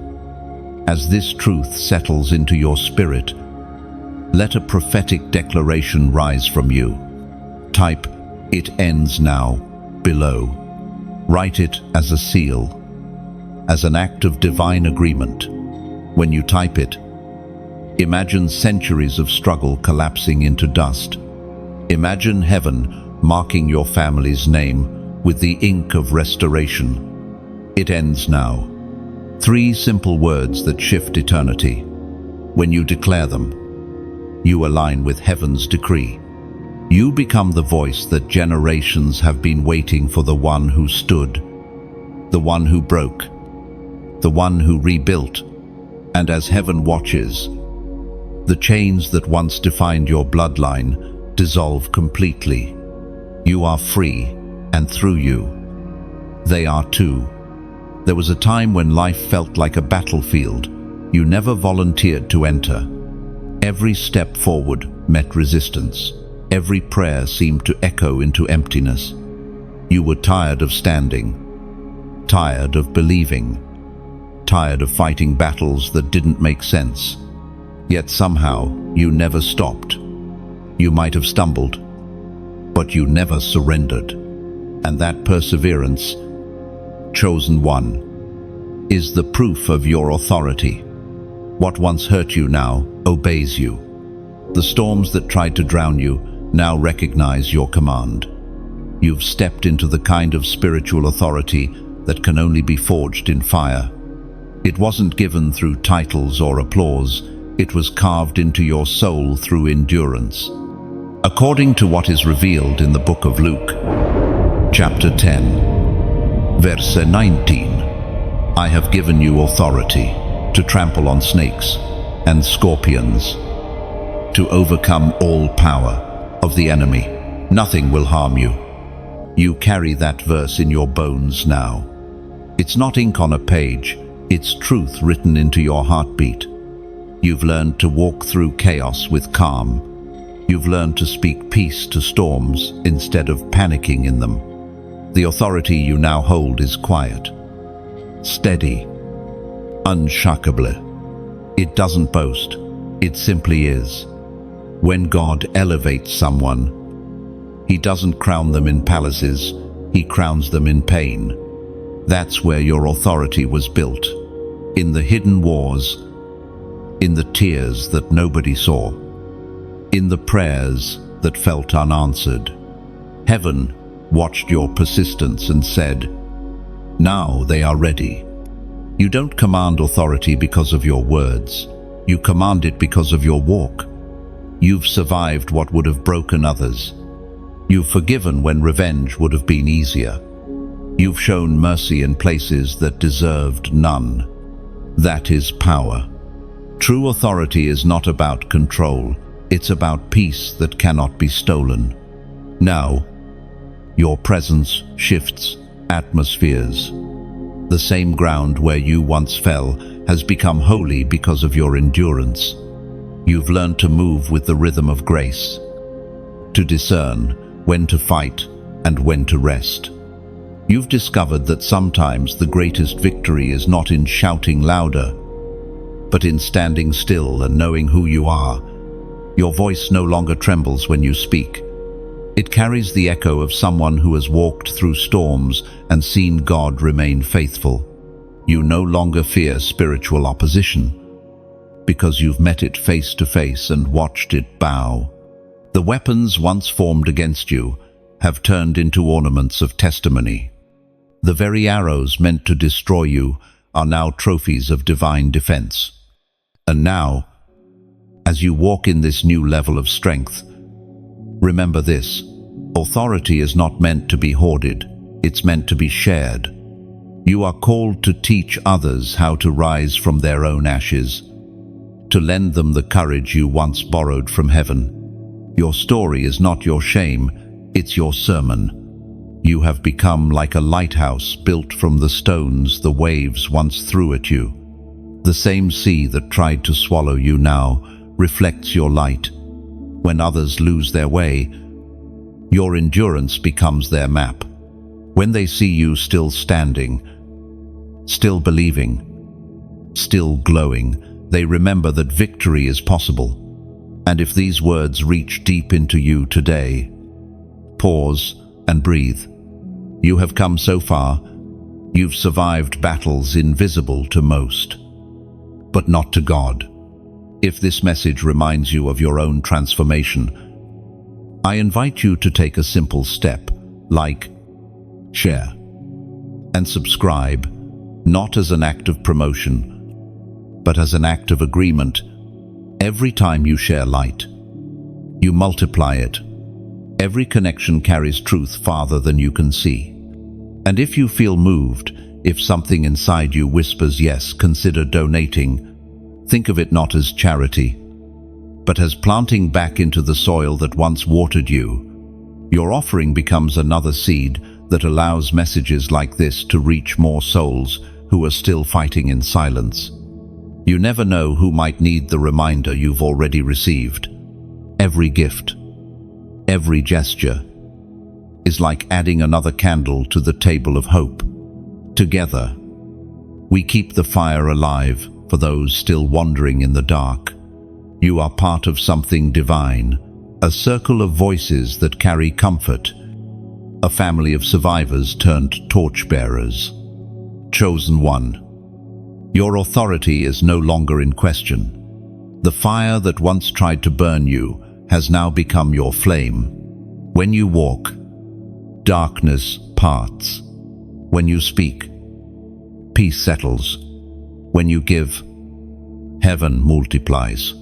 as this truth settles into your spirit, let a prophetic declaration rise from you. Type, "It ends now," below. Write it as a seal, as an act of divine agreement. When you type it, imagine centuries of struggle collapsing into dust. Imagine heaven marking your family's name with the ink of restoration. It ends now. 3 simple words that shift eternity. When you declare them, you align with heaven's decree. You become the voice that generations have been waiting for, the one who stood, the one who broke, the one who rebuilt. And as heaven watches, the chains that once defined your bloodline dissolve completely. You are free, and through you, they are too. There was a time when life felt like a battlefield you never volunteered to enter. Every step forward met resistance. Every prayer seemed to echo into emptiness. You were tired of standing, tired of believing, tired of fighting battles that didn't make sense. Yet somehow you never stopped. You might have stumbled, but you never surrendered. And that perseverance, chosen one, is the proof of your authority. What once hurt you now obeys you. The storms that tried to drown you now recognize your command. You've stepped into the kind of spiritual authority that can only be forged in fire. It wasn't given through titles or applause. It was carved into your soul through endurance. According to what is revealed in the book of Luke, chapter 10, verse 19, I have given you authority to trample on snakes and scorpions, to overcome all power of the enemy. Nothing will harm you. You carry that verse in your bones now. It's not ink on a page, it's truth written into your heartbeat. You've learned to walk through chaos with calm. You've learned to speak peace to storms instead of panicking in them. The authority you now hold is quiet, steady, unshackable. It doesn't boast, it simply is. When God elevates someone, He doesn't crown them in palaces, He crowns them in pain. That's where your authority was built, in the hidden wars, in the tears that nobody saw, in the prayers that felt unanswered. Heaven watched your persistence and said, "Now they are ready." You don't command authority because of your words. You command it because of your walk. You've survived what would have broken others. You've forgiven when revenge would have been easier. You've shown mercy in places that deserved none. That is power. True authority is not about control. It's about peace that cannot be stolen. Now, your presence shifts atmospheres. The same ground where you once fell has become holy because of your endurance. You've learned to move with the rhythm of grace, to discern when to fight and when to rest. You've discovered that sometimes the greatest victory is not in shouting louder, but in standing still and knowing who you are. Your voice no longer trembles when you speak. It carries the echo of someone who has walked through storms and seen God remain faithful. You no longer fear spiritual opposition, because you've met it face to face and watched it bow. The weapons once formed against you have turned into ornaments of testimony. The very arrows meant to destroy you are now trophies of divine defense. And now, as you walk in this new level of strength, remember this: authority is not meant to be hoarded, it's meant to be shared. You are called to teach others how to rise from their own ashes, to lend them the courage you once borrowed from heaven. Your story is not your shame, it's your sermon. You have become like a lighthouse built from the stones the waves once threw at you. The same sea that tried to swallow you now reflects your light. When others lose their way, your endurance becomes their map. When they see you still standing, still believing, still glowing, they remember that victory is possible. And if these words reach deep into you today, pause and breathe. You have come so far. You've survived battles invisible to most, but not to God. If this message reminds you of your own transformation, I invite you to take a simple step, like, share, and subscribe, not as an act of promotion, but as an act of agreement. Every time you share light, you multiply it. Every connection carries truth farther than you can see. And if you feel moved, if something inside you whispers yes, consider donating. Think of it not as charity, but as planting back into the soil that once watered you. Your offering becomes another seed that allows messages like this to reach more souls who are still fighting in silence. You never know who might need the reminder you've already received. Every gift, every gesture, is like adding another candle to the table of hope. Together, we keep the fire alive for those still wandering in the dark. You are part of something divine, a circle of voices that carry comfort, a family of survivors turned torchbearers. Chosen one. Your authority is no longer in question. The fire that once tried to burn you has now become your flame. When you walk, darkness parts. When you speak, peace settles. When you give, heaven multiplies.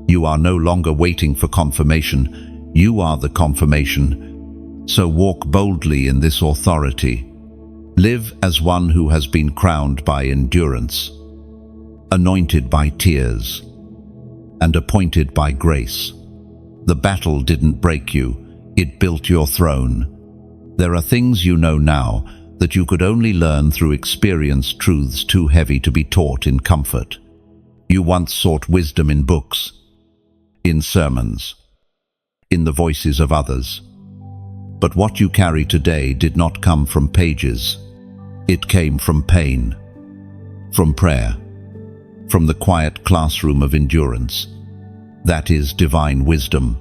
You are no longer waiting for confirmation. You are the confirmation. So walk boldly in this authority. Live as one who has been crowned by endurance, anointed by tears, and appointed by grace. The battle didn't break you, it built your throne. There are things you know now that you could only learn through experience, truths too heavy to be taught in comfort. You once sought wisdom in books, in sermons, in the voices of others. But what you carry today did not come from pages. It came from pain, from prayer, from the quiet classroom of endurance. That is divine wisdom,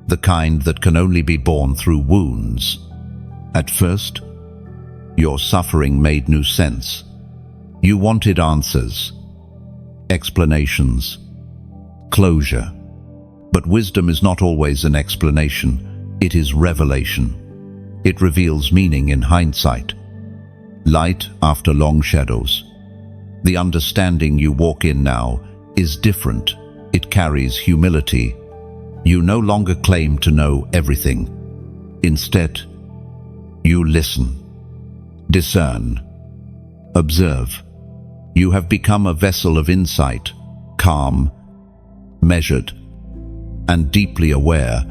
the kind that can only be born through wounds. At first, your suffering made no sense. You wanted answers, explanations, closure. But wisdom is not always an explanation, it is revelation. It reveals meaning in hindsight, light after long shadows. The understanding you walk in now is different. It carries humility. You no longer claim to know everything. Instead, you listen, discern, observe. You have become a vessel of insight, calm, measured, and deeply aware.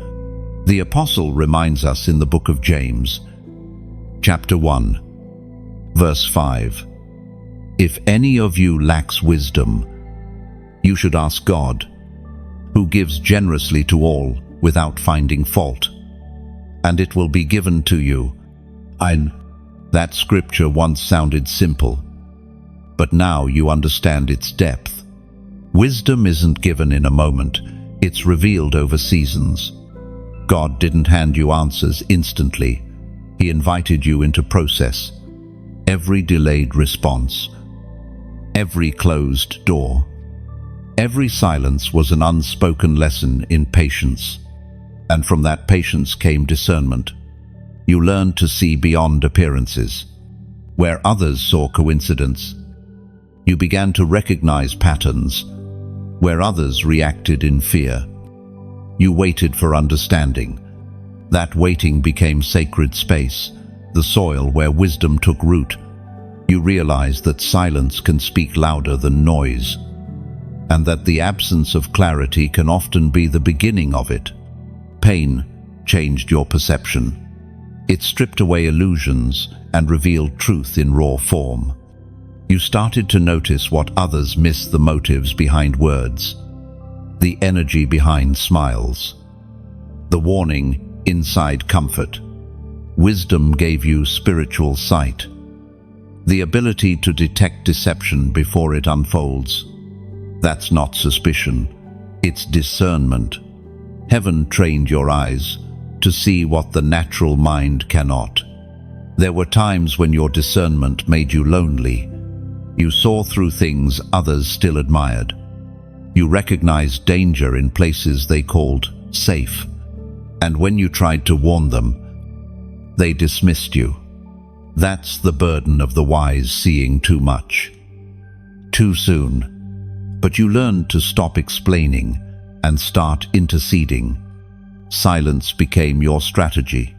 The Apostle reminds us in the book of James, chapter 1, verse 5, "If any of you lacks wisdom, you should ask God, who gives generously to all without finding fault, and it will be given to you." That scripture once sounded simple, but now you understand its depth. Wisdom isn't given in a moment, it's revealed over seasons. God didn't hand you answers instantly. He invited you into process. Every delayed response, every closed door, every silence was an unspoken lesson in patience. And from that patience came discernment. You learned to see beyond appearances. Where others saw coincidence, you began to recognize patterns. Where others reacted in fear, you waited for understanding. That waiting became sacred space, the soil where wisdom took root. You realized that silence can speak louder than noise, and that the absence of clarity can often be the beginning of it. Pain changed your perception. It stripped away illusions and revealed truth in raw form. You started to notice what others missed: the motives behind words, the energy behind smiles, the warning inside comfort. Wisdom gave you spiritual sight, the ability to detect deception before it unfolds. That's not suspicion, it's discernment. Heaven trained your eyes to see what the natural mind cannot. There were times when your discernment made you lonely. You saw through things others still admired. You recognized danger in places they called safe. And when you tried to warn them, they dismissed you. That's the burden of the wise, seeing too much, too soon. But you learned to stop explaining and start interceding. Silence became your strategy.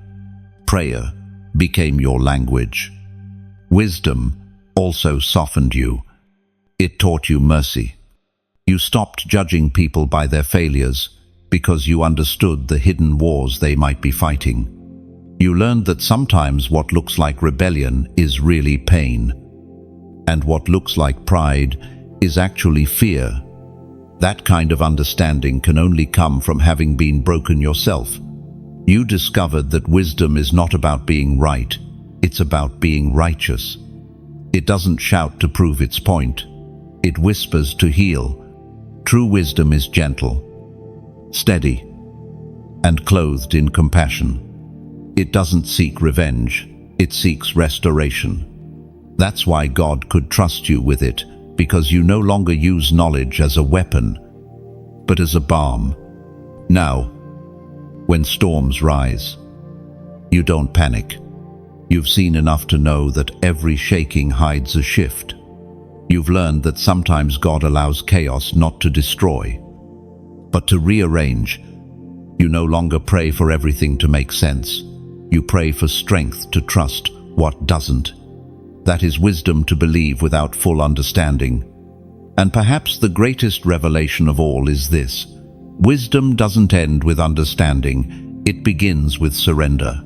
Prayer became your language. Wisdom also softened you. It taught you mercy. You stopped judging people by their failures because you understood the hidden wars they might be fighting. You learned that sometimes what looks like rebellion is really pain, and what looks like pride is actually fear. That kind of understanding can only come from having been broken yourself. You discovered that wisdom is not about being right, it's about being righteous. It doesn't shout to prove its point, it whispers to heal. True wisdom is gentle, steady, and clothed in compassion. It doesn't seek revenge, it seeks restoration. That's why God could trust you with it, because you no longer use knowledge as a weapon, but as a balm. Now, when storms rise, you don't panic. You've seen enough to know that every shaking hides a shift. You've learned that sometimes God allows chaos not to destroy, but to rearrange. You no longer pray for everything to make sense. You pray for strength to trust what doesn't. That is wisdom, to believe without full understanding. And perhaps the greatest revelation of all is this: wisdom doesn't end with understanding, it begins with surrender.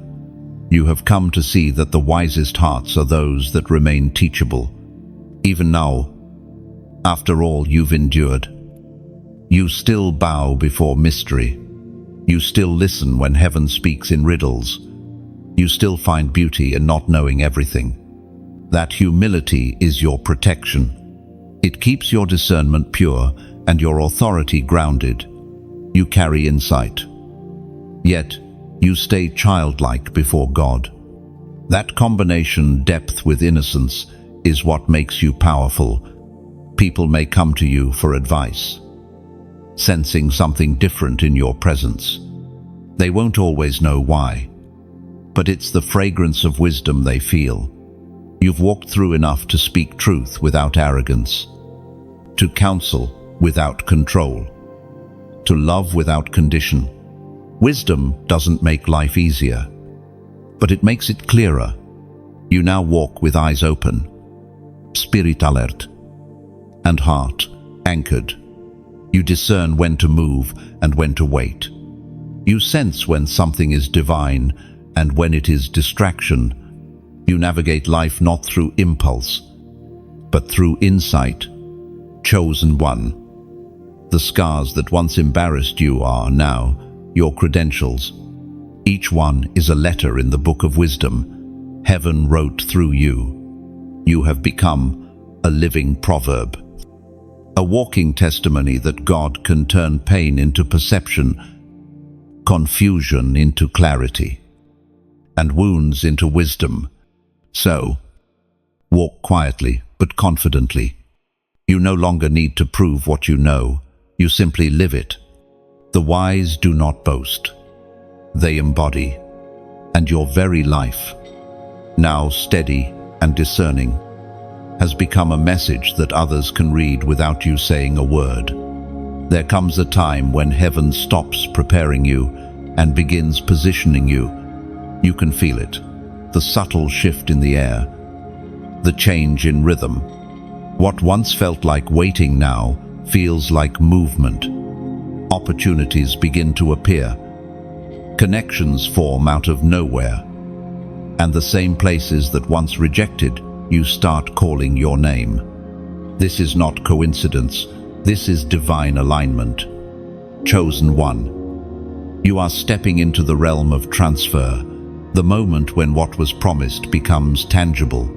You have come to see that the wisest hearts are those that remain teachable. Even now, After all you've endured, you still bow before mystery. You still listen when heaven speaks in riddles. You still find beauty in not knowing everything. That humility is your protection. It keeps your discernment pure and your authority grounded. You carry insight. Yet, you stay childlike before God. That combination, depth with innocence, is what makes you powerful. People may come to you for advice, sensing something different in your presence. They won't always know why, but it's the fragrance of wisdom they feel. You've walked through enough to speak truth without arrogance, to counsel without control, to love without condition. Wisdom doesn't make life easier, but it makes it clearer. You now walk with eyes open, spirit alert, and heart anchored. You discern when to move and when to wait. You sense when something is divine and when it is distraction. You navigate life not through impulse, but through insight. Chosen one. The scars that once embarrassed you are now your credentials. Each one is a letter in the book of wisdom heaven wrote through you. You have become a living proverb, a walking testimony that God can turn pain into perception, confusion into clarity, and wounds into wisdom. So, walk quietly but confidently. You no longer need to prove what you know, you simply live it. The wise do not boast, they embody, and your very life, now steady and discerning, has become a message that others can read without you saying a word. There comes a time when heaven stops preparing you and begins positioning you. You can feel it, the subtle shift in the air, the change in rhythm. What once felt like waiting now feels like movement. Opportunities begin to appear. Connections form out of nowhere. And the same places that once rejected, you start calling your name. This is not coincidence. This is divine alignment. Chosen one. You are stepping into the realm of transfer, the moment when what was promised becomes tangible.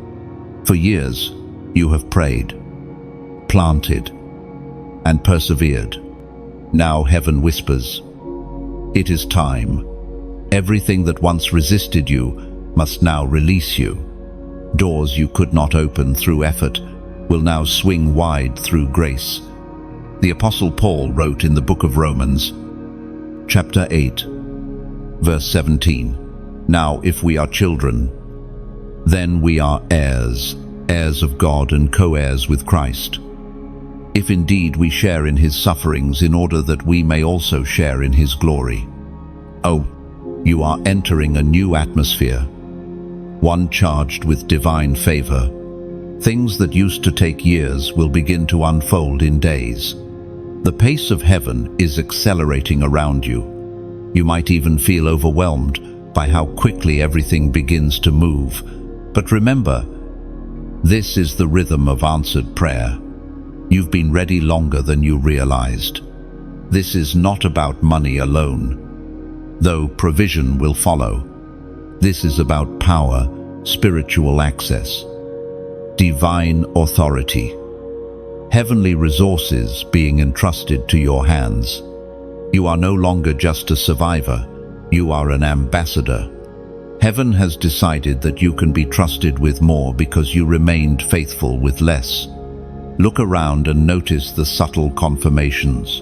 For years, you have prayed, planted, and persevered. Now heaven whispers, it is time. Everything that once resisted you must now release you. Doors you could not open through effort will now swing wide through grace. The Apostle Paul wrote in the book of Romans, chapter 8, verse 17, "Now if we are children, then we are heirs, heirs of God and co-heirs with Christ. If indeed we share in his sufferings, in order that we may also share in his glory." Oh, you are entering a new atmosphere, one charged with divine favor. Things that used to take years will begin to unfold in days. The pace of heaven is accelerating around you. You might even feel overwhelmed by how quickly everything begins to move. But remember, this is the rhythm of answered prayer. You've been ready longer than you realized. This is not about money alone, though provision will follow. This is about power, spiritual access, divine authority, heavenly resources being entrusted to your hands. You are no longer just a survivor, you are an ambassador. Heaven has decided that you can be trusted with more because you remained faithful with less. Look around and notice the subtle confirmations.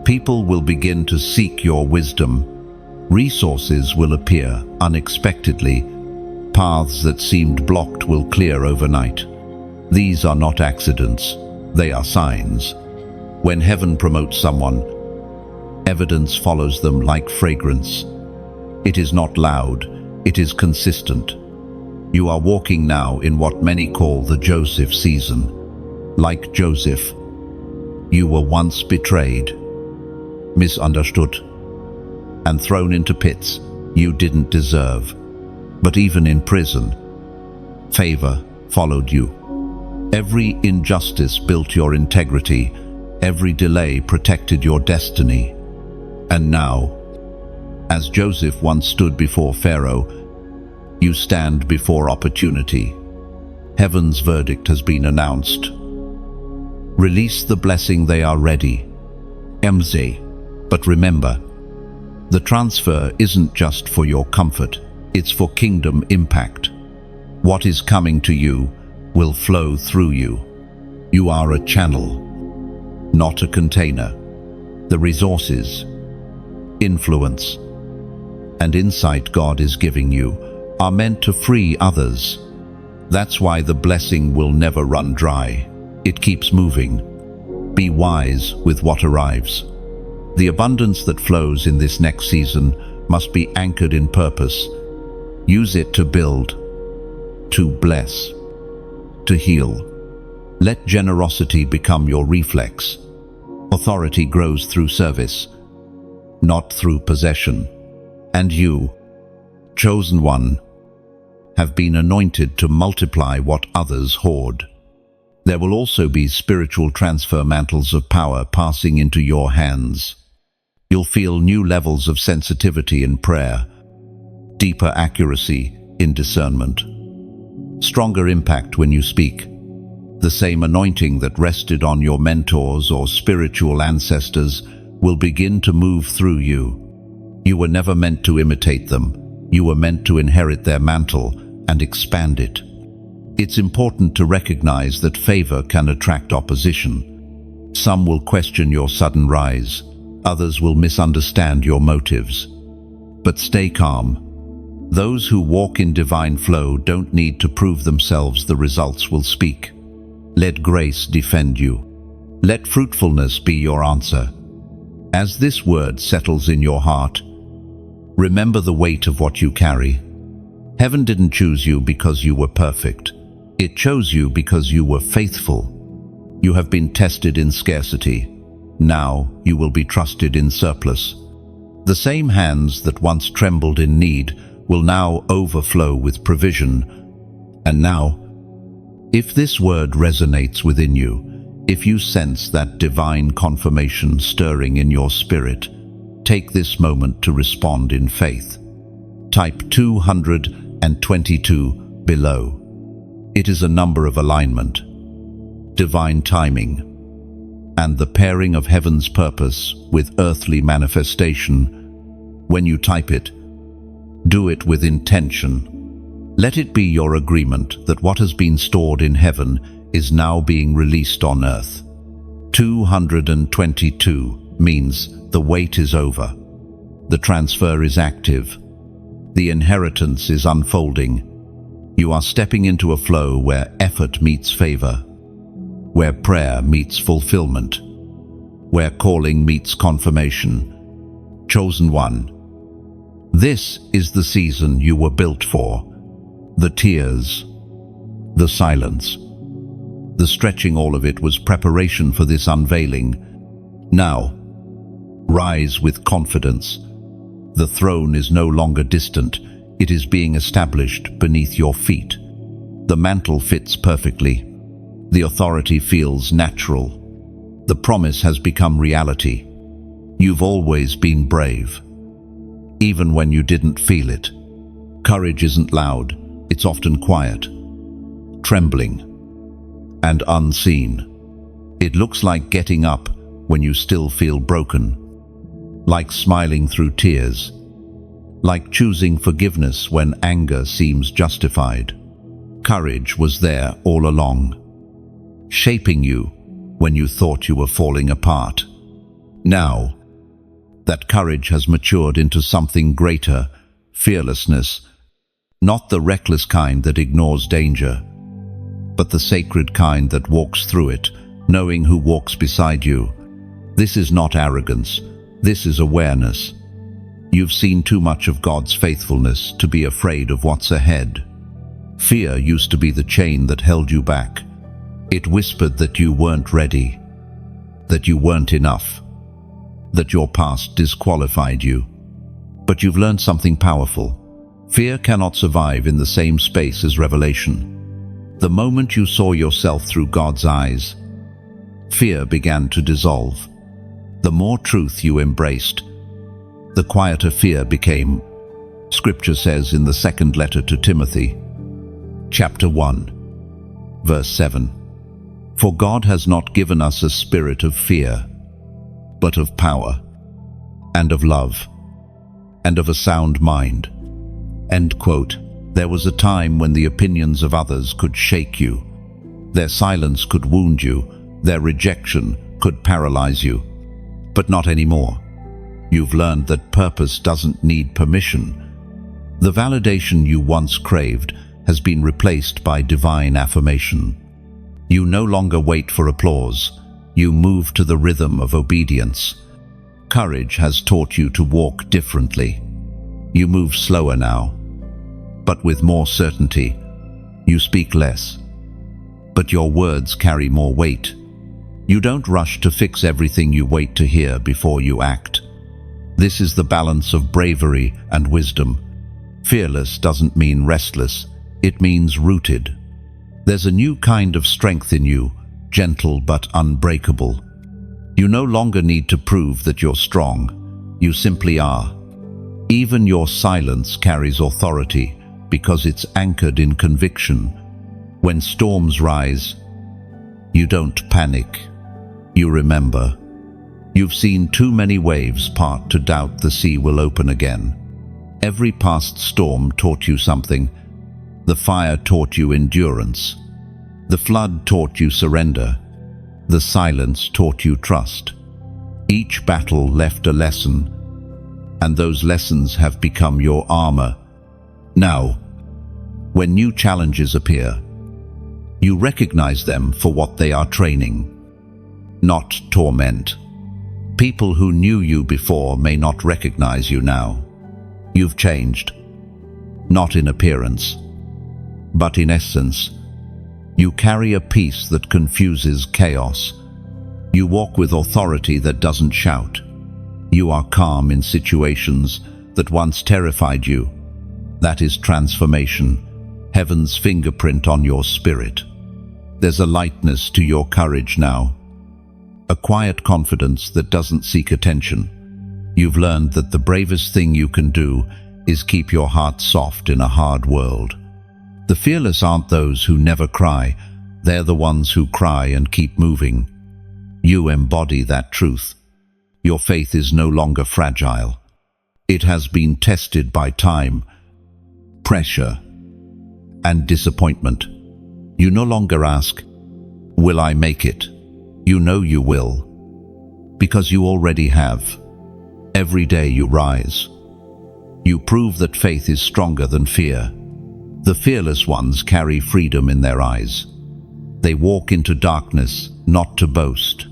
People will begin to seek your wisdom. Resources will appear unexpectedly. Paths that seemed blocked will clear overnight. These are not accidents, they are signs. When heaven promotes someone, evidence follows them like fragrance. It is not loud, it is consistent. You are walking now in what many call the Joseph season. Like Joseph, you were once betrayed, misunderstood, and thrown into pits you didn't deserve. But even in prison, favor followed you. Every injustice built your integrity. Every delay protected your destiny. And now, as Joseph once stood before Pharaoh, you stand before opportunity. Heaven's verdict has been announced. Release the blessing, they are ready. But remember, the transfer isn't just for your comfort, it's for kingdom impact. What is coming to you will flow through you. You are a channel, not a container. The resources, influence, and insight God is giving you are meant to free others. That's why the blessing will never run dry. It keeps moving. Be wise with what arrives. The abundance that flows in this next season must be anchored in purpose. Use it to build, to bless, to heal. Let generosity become your reflex. Authority grows through service, not through possession. And you, chosen one, have been anointed to multiply what others hoard. There will also be spiritual transfer mantles of power passing into your hands. You'll feel new levels of sensitivity in prayer, deeper accuracy in discernment, stronger impact when you speak. The same anointing that rested on your mentors or spiritual ancestors will begin to move through you. You were never meant to imitate them. You were meant to inherit their mantle and expand it. It's important to recognize that favor can attract opposition. Some will question your sudden rise. Others will misunderstand your motives. But stay calm. Those who walk in divine flow don't need to prove themselves. The results will speak. Let grace defend you. Let fruitfulness be your answer. As this word settles in your heart, remember the weight of what you carry. Heaven didn't choose you because you were perfect. It chose you because you were faithful. You have been tested in scarcity. Now you will be trusted in surplus. The same hands that once trembled in need will now overflow with provision. And now, if this word resonates within you, if you sense that divine confirmation stirring in your spirit, take this moment to respond in faith. Type 222 below. It is a number of alignment, divine timing, and the pairing of heaven's purpose with earthly manifestation. When you type it, do it with intention. Let it be your agreement that what has been stored in heaven is now being released on earth. 222 means the wait is over. The transfer is active. The inheritance is unfolding. You are stepping into a flow where effort meets favor, where prayer meets fulfillment, where calling meets confirmation. Chosen one, this is the season you were built for. The tears, the silence, the stretching, all of it was preparation for this unveiling. Now, rise with confidence. The throne is no longer distant. It is being established beneath your feet. The mantle fits perfectly. The authority feels natural. The promise has become reality. You've always been brave, even when you didn't feel it. Courage isn't loud. It's often quiet, trembling, and unseen. It looks like getting up when you still feel broken, like smiling through tears, like choosing forgiveness when anger seems justified. Courage was there all along, shaping you when you thought you were falling apart. Now, that courage has matured into something greater, fearlessness, not the reckless kind that ignores danger, but the sacred kind that walks through it, knowing who walks beside you. This is not arrogance. This is awareness. You've seen too much of God's faithfulness to be afraid of what's ahead. Fear used to be the chain that held you back. It whispered that you weren't ready, that you weren't enough, that your past disqualified you. But you've learned something powerful. Fear cannot survive in the same space as revelation. The moment you saw yourself through God's eyes, fear began to dissolve. The more truth you embraced, the quieter fear became. Scripture says in the second letter to Timothy, chapter 1, verse 7, "For God has not given us a spirit of fear, but of power, and of love, and of a sound mind." End quote. There was a time when the opinions of others could shake you. Their silence could wound you. Their rejection could paralyze you. But not anymore. You've learned that purpose doesn't need permission. The validation you once craved has been replaced by divine affirmation. You no longer wait for applause. You move to the rhythm of obedience. Courage has taught you to walk differently. You move slower now, but with more certainty. You speak less, but your words carry more weight. You don't rush to fix everything. You wait to hear before you act. This is the balance of bravery and wisdom. Fearless doesn't mean restless. It means rooted. There's a new kind of strength in you, gentle but unbreakable. You no longer need to prove that you're strong. You simply are. Even your silence carries authority because it's anchored in conviction. When storms rise, you don't panic. You remember. You've seen too many waves part to doubt the sea will open again. Every past storm taught you something. The fire taught you endurance. The flood taught you surrender. The silence taught you trust. Each battle left a lesson, and those lessons have become your armor. Now, when new challenges appear, you recognize them for what they are: training, not torment. People who knew you before may not recognize you now. You've changed, not in appearance, but in essence. You carry a peace that confuses chaos. You walk with authority that doesn't shout. You are calm in situations that once terrified you. That is transformation, heaven's fingerprint on your spirit. There's a lightness to your courage now, a quiet confidence that doesn't seek attention. You've learned that the bravest thing you can do is keep your heart soft in a hard world. The fearless aren't those who never cry. They're the ones who cry and keep moving. You embody that truth. Your faith is no longer fragile. It has been tested by time, pressure, and disappointment. You no longer ask, "Will I make it?" You know you will, because you already have. Every day you rise. You prove that faith is stronger than fear. The fearless ones carry freedom in their eyes. They walk into darkness, not to boast,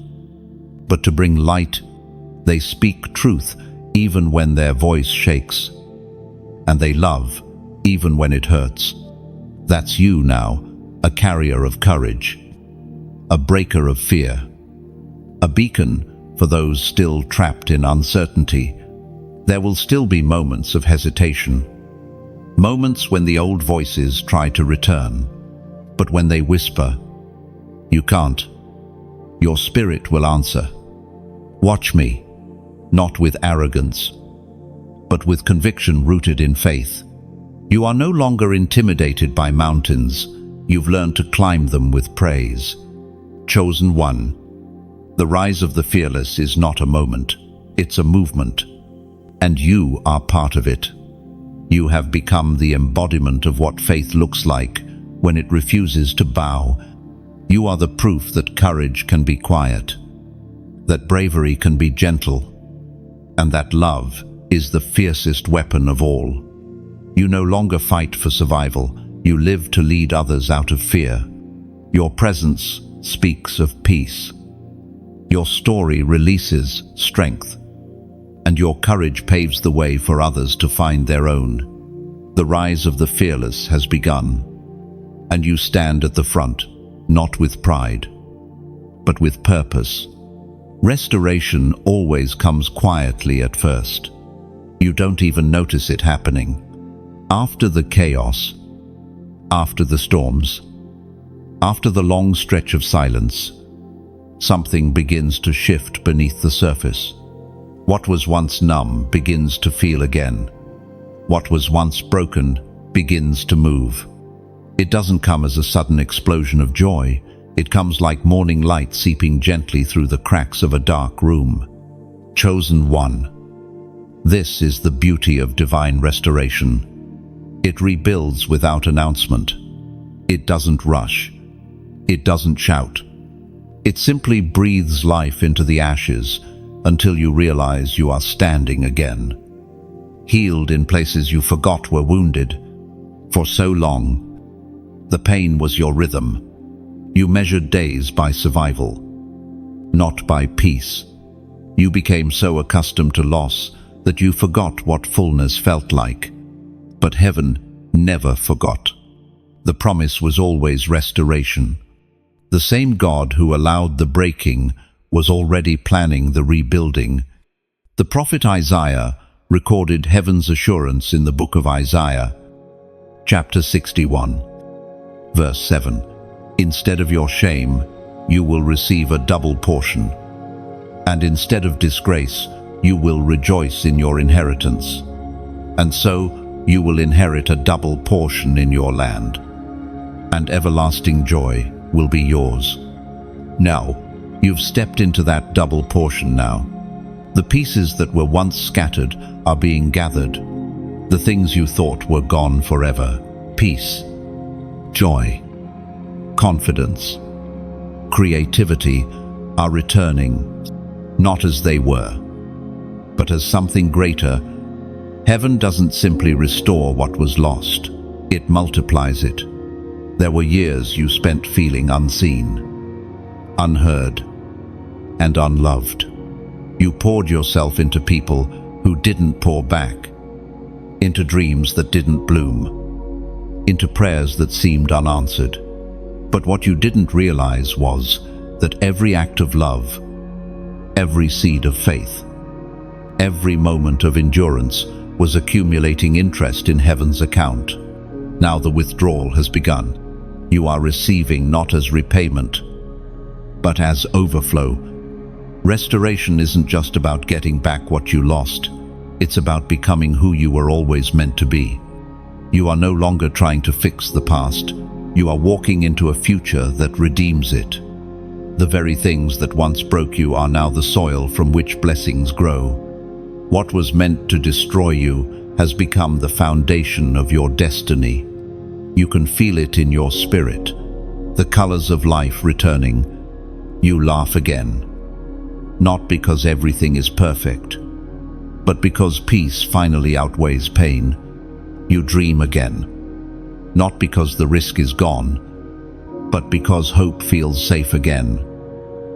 but to bring light. They speak truth even when their voice shakes. And they love even when it hurts. That's you now, a carrier of courage, a breaker of fear, a beacon for those still trapped in uncertainty. There will still be moments of hesitation, moments when the old voices try to return, but when they whisper, "You can't," your spirit will answer, "Watch me," not with arrogance, but with conviction rooted in faith. You are no longer intimidated by mountains. You've learned to climb them with praise. Chosen one. The rise of the fearless is not a moment, it's a movement, and you are part of it. You have become the embodiment of what faith looks like when it refuses to bow. You are the proof that courage can be quiet, that bravery can be gentle, and that love is the fiercest weapon of all. You no longer fight for survival. You live to lead others out of fear. Your presence speaks of peace. Your story releases strength, and your courage paves the way for others to find their own. The rise of the fearless has begun, and you stand at the front, not with pride, but with purpose. Restoration always comes quietly at first. You don't even notice it happening. After the chaos, after the storms, After the long stretch of silence, something begins to shift beneath the surface. What was once numb begins to feel again. What was once broken begins to move. It doesn't come as a sudden explosion of joy. It comes like morning light seeping gently through the cracks of a dark room. Chosen one. This is the beauty of divine restoration. It rebuilds without announcement. It doesn't rush. It doesn't shout. It simply breathes life into the ashes until you realize you are standing again. Healed in places you forgot were wounded. For so long, the pain was your rhythm. You measured days by survival, not by peace. You became so accustomed to loss that you forgot what fullness felt like. But heaven never forgot. The promise was always restoration. The same God who allowed the breaking was already planning the rebuilding. The prophet Isaiah recorded heaven's assurance in the book of Isaiah, chapter 61, verse 7. Instead of your shame, you will receive a double portion. And instead of disgrace, you will rejoice in your inheritance. And so you will inherit a double portion in your land. And everlasting joy will be yours. Now, you've stepped into that double portion now. The pieces that were once scattered are being gathered. The things you thought were gone forever. Peace, joy, confidence, creativity are returning, not as they were, but as something greater. Heaven doesn't simply restore what was lost, it multiplies it. There were years you spent feeling unseen, unheard, and unloved. You poured yourself into people who didn't pour back, into dreams that didn't bloom, into prayers that seemed unanswered. But what you didn't realize was that every act of love, every seed of faith, every moment of endurance was accumulating interest in heaven's account. Now the withdrawal has begun. You are receiving not as repayment, but as overflow. Restoration isn't just about getting back what you lost. It's about becoming who you were always meant to be. You are no longer trying to fix the past. You are walking into a future that redeems it. The very things that once broke you are now the soil from which blessings grow. What was meant to destroy you has become the foundation of your destiny. You can feel it in your spirit, the colors of life returning. You laugh again, not because everything is perfect, but because peace finally outweighs pain. You dream again, not because the risk is gone, but because hope feels safe again.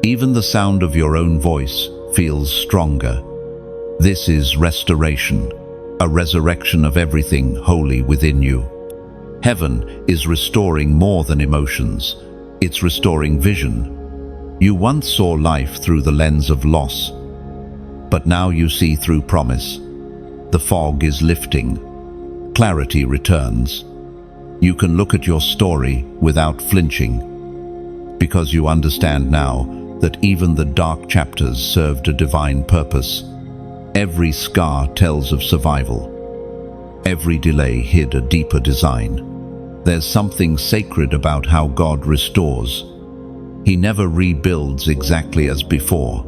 Even the sound of your own voice feels stronger. This is restoration, a resurrection of everything holy within you. Heaven is restoring more than emotions. It's restoring vision. You once saw life through the lens of loss, but now you see through promise. The fog is lifting. Clarity returns. You can look at your story without flinching, because you understand now that even the dark chapters served a divine purpose. Every scar tells of survival. Every delay hid a deeper design. There's something sacred about how God restores. He never rebuilds exactly as before.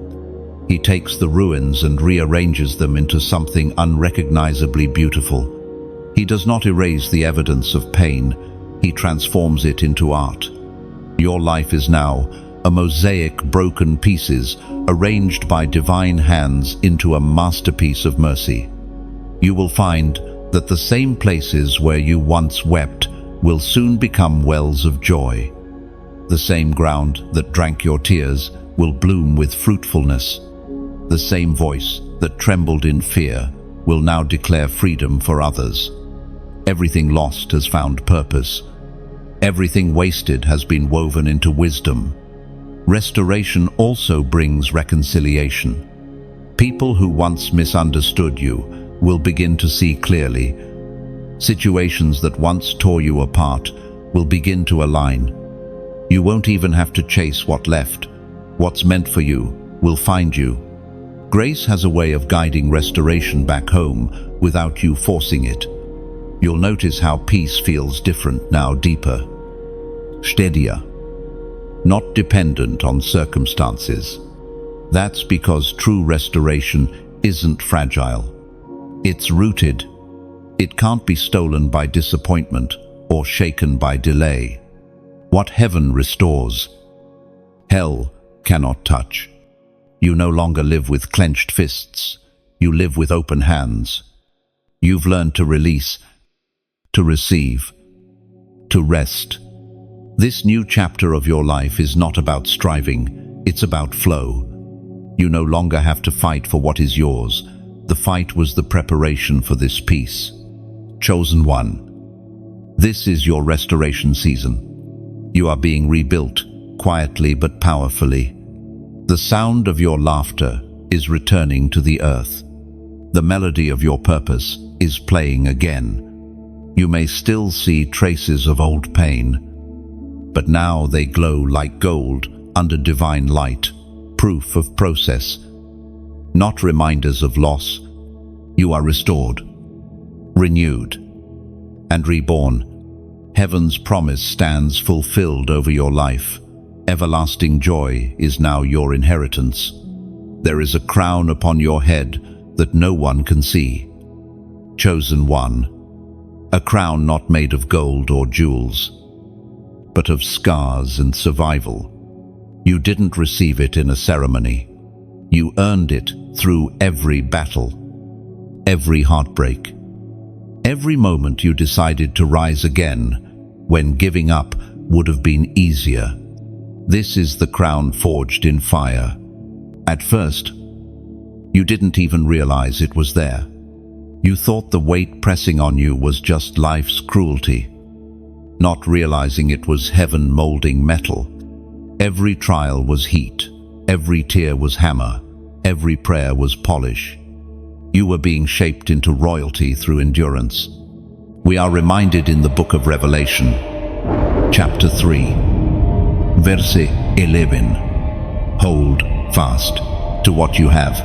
He takes the ruins and rearranges them into something unrecognizably beautiful. He does not erase the evidence of pain. He transforms it into art. Your life is now a mosaic, broken pieces arranged by divine hands into a masterpiece of mercy. You will find that the same places where you once wept will soon become wells of joy. The same ground that drank your tears will bloom with fruitfulness. The same voice that trembled in fear will now declare freedom for others. Everything lost has found purpose. Everything wasted has been woven into wisdom. Restoration also brings reconciliation. People who once misunderstood you will begin to see clearly. Situations that once tore you apart will begin to align. You won't even have to chase what left. What's meant for you will find you. Grace has a way of guiding restoration back home without you forcing it. You'll notice how peace feels different now, deeper, steadier, not dependent on circumstances. That's because true restoration isn't fragile. It's rooted. It can't be stolen by disappointment or shaken by delay. What heaven restores, hell cannot touch. You no longer live with clenched fists. You live with open hands. You've learned to release, to receive, to rest. This new chapter of your life is not about striving, it's about flow. You no longer have to fight for what is yours. The fight was the preparation for this peace. Chosen one, this is your restoration season. You are being rebuilt, quietly but powerfully. The sound of your laughter is returning to the earth. The melody of your purpose is playing again. You may still see traces of old pain, but now they glow like gold under divine light, proof of process, not reminders of loss. You are restored, renewed, and reborn. Heaven's promise stands fulfilled over your life. Everlasting joy is now your inheritance. There is a crown upon your head that no one can see. Chosen one, a crown not made of gold or jewels, but of scars and survival. You didn't receive it in a ceremony. You earned it through every battle, every heartbreak, every moment you decided to rise again when giving up would have been easier. This is the crown forged in fire. At first, you didn't even realize it was there. You thought the weight pressing on you was just life's cruelty, not realizing it was heaven molding metal. Every trial was heat, every tear was hammer, every prayer was polish. You were being shaped into royalty through endurance. We are reminded in the book of Revelation, chapter 3, verse 11, hold fast to what you have,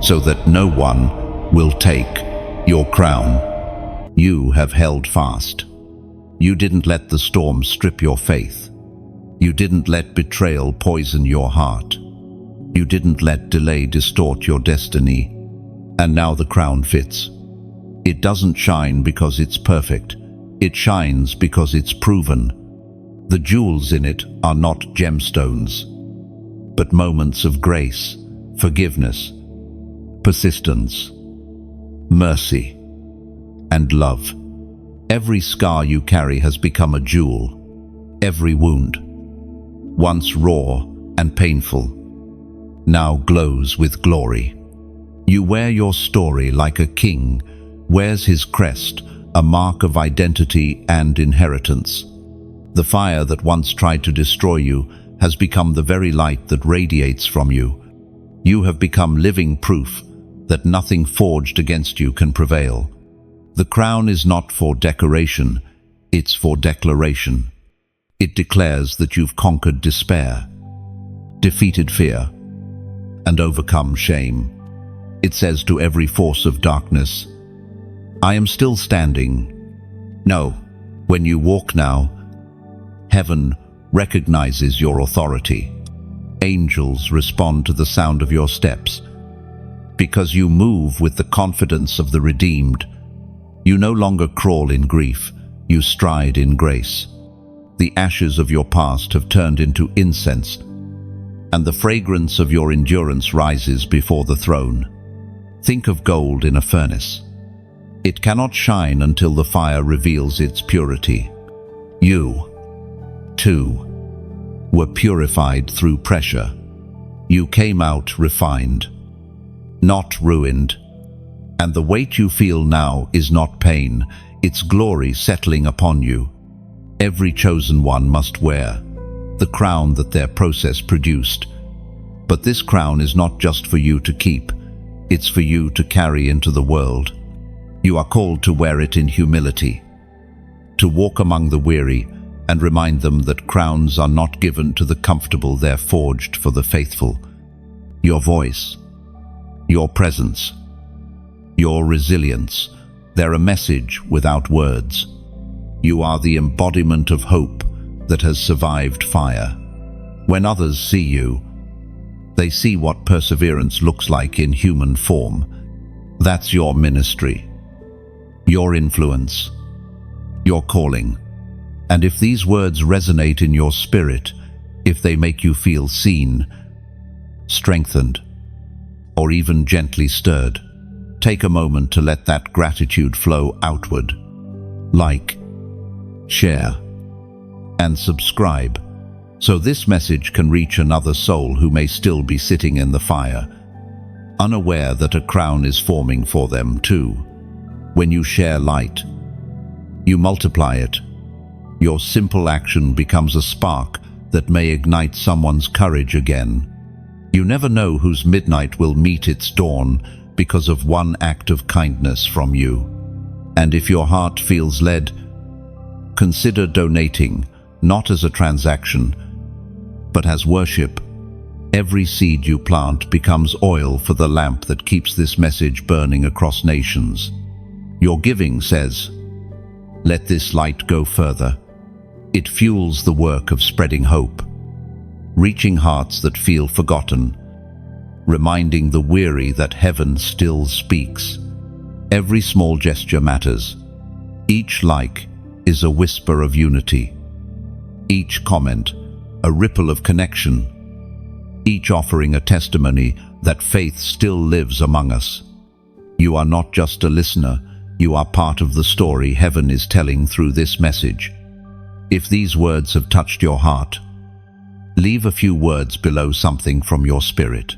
so that no one will take your crown. You have held fast. You didn't let the storm strip your faith. You didn't let betrayal poison your heart. You didn't let delay distort your destiny. And now the crown fits. It doesn't shine because it's perfect. It shines because it's proven. The jewels in it are not gemstones, but moments of grace, forgiveness, persistence, mercy, and love. Every scar you carry has become a jewel. Every wound, once raw and painful, now glows with glory. You wear your story like a king wears his crest, a mark of identity and inheritance. The fire that once tried to destroy you has become the very light that radiates from you. You have become living proof that nothing forged against you can prevail. The crown is not for decoration, it's for declaration. It declares that you've conquered despair, defeated fear, and overcome shame. It says to every force of darkness, I am still standing. No, when you walk now, heaven recognizes your authority. Angels respond to the sound of your steps. Because you move with the confidence of the redeemed, you no longer crawl in grief, you stride in grace. The ashes of your past have turned into incense, and the fragrance of your endurance rises before the throne. Think of gold in a furnace. It cannot shine until the fire reveals its purity. You, too, were purified through pressure. You came out refined, not ruined. And the weight you feel now is not pain, it's glory settling upon you. Every chosen one must wear the crown that their process produced. But this crown is not just for you to keep, it's for you to carry into the world. You are called to wear it in humility, to walk among the weary, and remind them that crowns are not given to the comfortable, they're forged for the faithful. Your voice, your presence, your resilience, they're a message without words. You are the embodiment of hope that has survived fire. When others see you, they see what perseverance looks like in human form. That's your ministry, your influence, your calling. And if these words resonate in your spirit, if they make you feel seen, strengthened, or even gently stirred, take a moment to let that gratitude flow outward. Like, share, and subscribe, so this message can reach another soul who may still be sitting in the fire, unaware that a crown is forming for them too. When you share light, you multiply it. Your simple action becomes a spark that may ignite someone's courage again. You never know whose midnight will meet its dawn because of one act of kindness from you. And if your heart feels led, consider donating, not as a transaction, but as worship. Every seed you plant becomes oil for the lamp that keeps this message burning across nations. Your giving says, "Let this light go further." It fuels the work of spreading hope, reaching hearts that feel forgotten, reminding the weary that heaven still speaks. Every small gesture matters. Each like is a whisper of unity. Each comment, a ripple of connection. Each offering a testimony that faith still lives among us. You are not just a listener, you are part of the story heaven is telling through this message. If these words have touched your heart, leave a few words below, something from your spirit.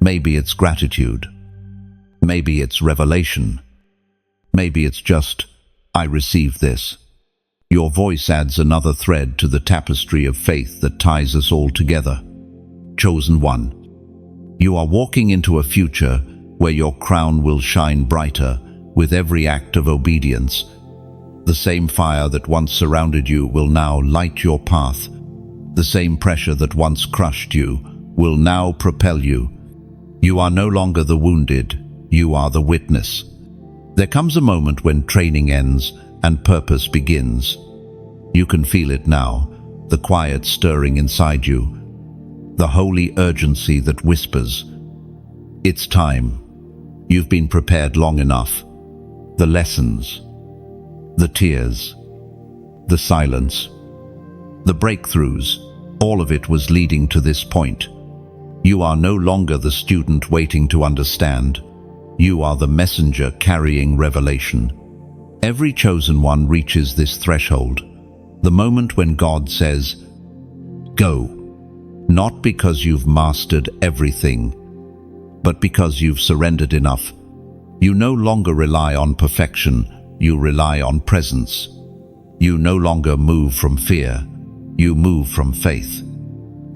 Maybe it's gratitude. Maybe it's revelation. Maybe it's just, "I receive this." Your voice adds another thread to the tapestry of faith that ties us all together. Chosen one, you are walking into a future where your crown will shine brighter with every act of obedience. The same fire that once surrounded you will now light your path. The same pressure that once crushed you will now propel you. You are no longer the wounded, you are the witness. There comes a moment when training ends and purpose begins. You can feel it now, the quiet stirring inside you, the holy urgency that whispers, "It's time." You've been prepared long enough. The lessons, the tears, the silence, the breakthroughs, all of it was leading to this point. You are no longer the student waiting to understand. You are the messenger carrying revelation. Every chosen one reaches this threshold, the moment when God says, "Go." Not because you've mastered everything, but because you've surrendered enough. You no longer rely on perfection, you rely on presence. You no longer move from fear, you move from faith.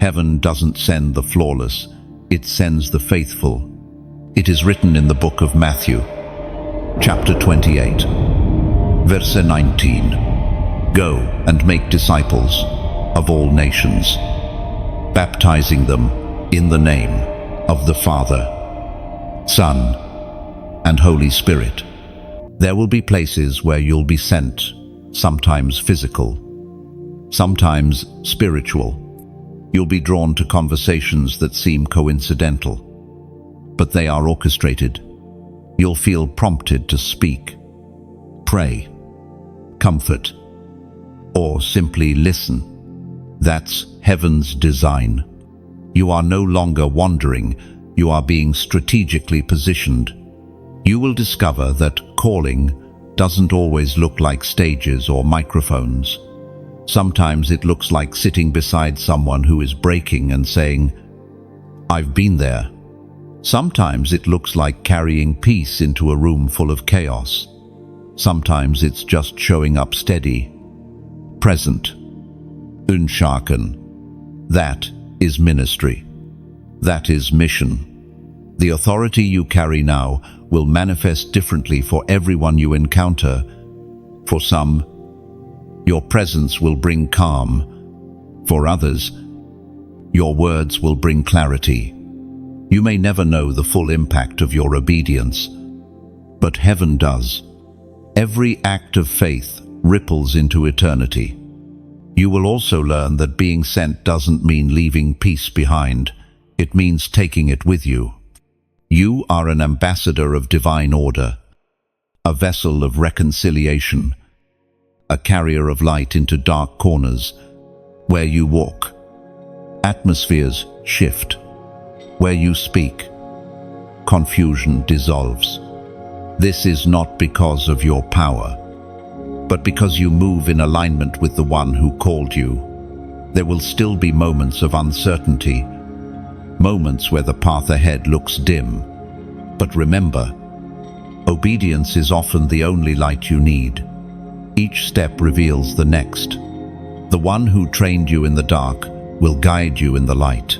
Heaven doesn't send the flawless, it sends the faithful. It is written in the book of Matthew, chapter 28, verse 19. Go and make disciples of all nations, baptizing them in the name of the Father, Son, and Holy Spirit. There will be places where you'll be sent, sometimes physical, sometimes spiritual. You'll be drawn to conversations that seem coincidental, but they are orchestrated. You'll feel prompted to speak, pray, comfort, or simply listen. That's heaven's design. You are no longer wandering, you are being strategically positioned. You will discover that calling doesn't always look like stages or microphones. Sometimes it looks like sitting beside someone who is breaking and saying, "I've been there." Sometimes it looks like carrying peace into a room full of chaos. Sometimes it's just showing up steady, present, unshaken. That is ministry. That is mission. The authority you carry now will manifest differently for everyone you encounter. For some, Your presence will bring calm. For others, your words will bring clarity. You may never know the full impact of your obedience, but heaven does. Every act of faith ripples into eternity. You will also learn that being sent doesn't mean leaving peace behind. It means taking it with you. You are an ambassador of divine order, a vessel of reconciliation, a carrier of light into dark corners. Where you walk, atmospheres shift. Where you speak, confusion dissolves. This is not because of your power, but because you move in alignment with the one who called you. There will still be moments of uncertainty, moments where the path ahead looks dim. But remember, obedience is often the only light you need. Each step reveals the next. The one who trained you in the dark will guide you in the light.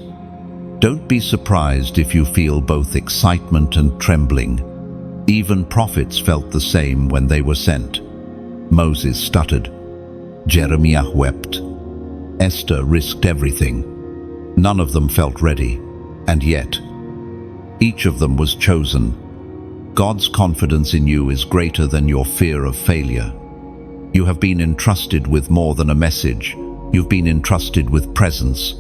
Don't be surprised if you feel both excitement and trembling. Even prophets felt the same when they were sent. Moses stuttered. Jeremiah wept. Esther risked everything. None of them felt ready, and yet, each of them was chosen. God's confidence in you is greater than your fear of failure. You have been entrusted with more than a message. You've been entrusted with presence.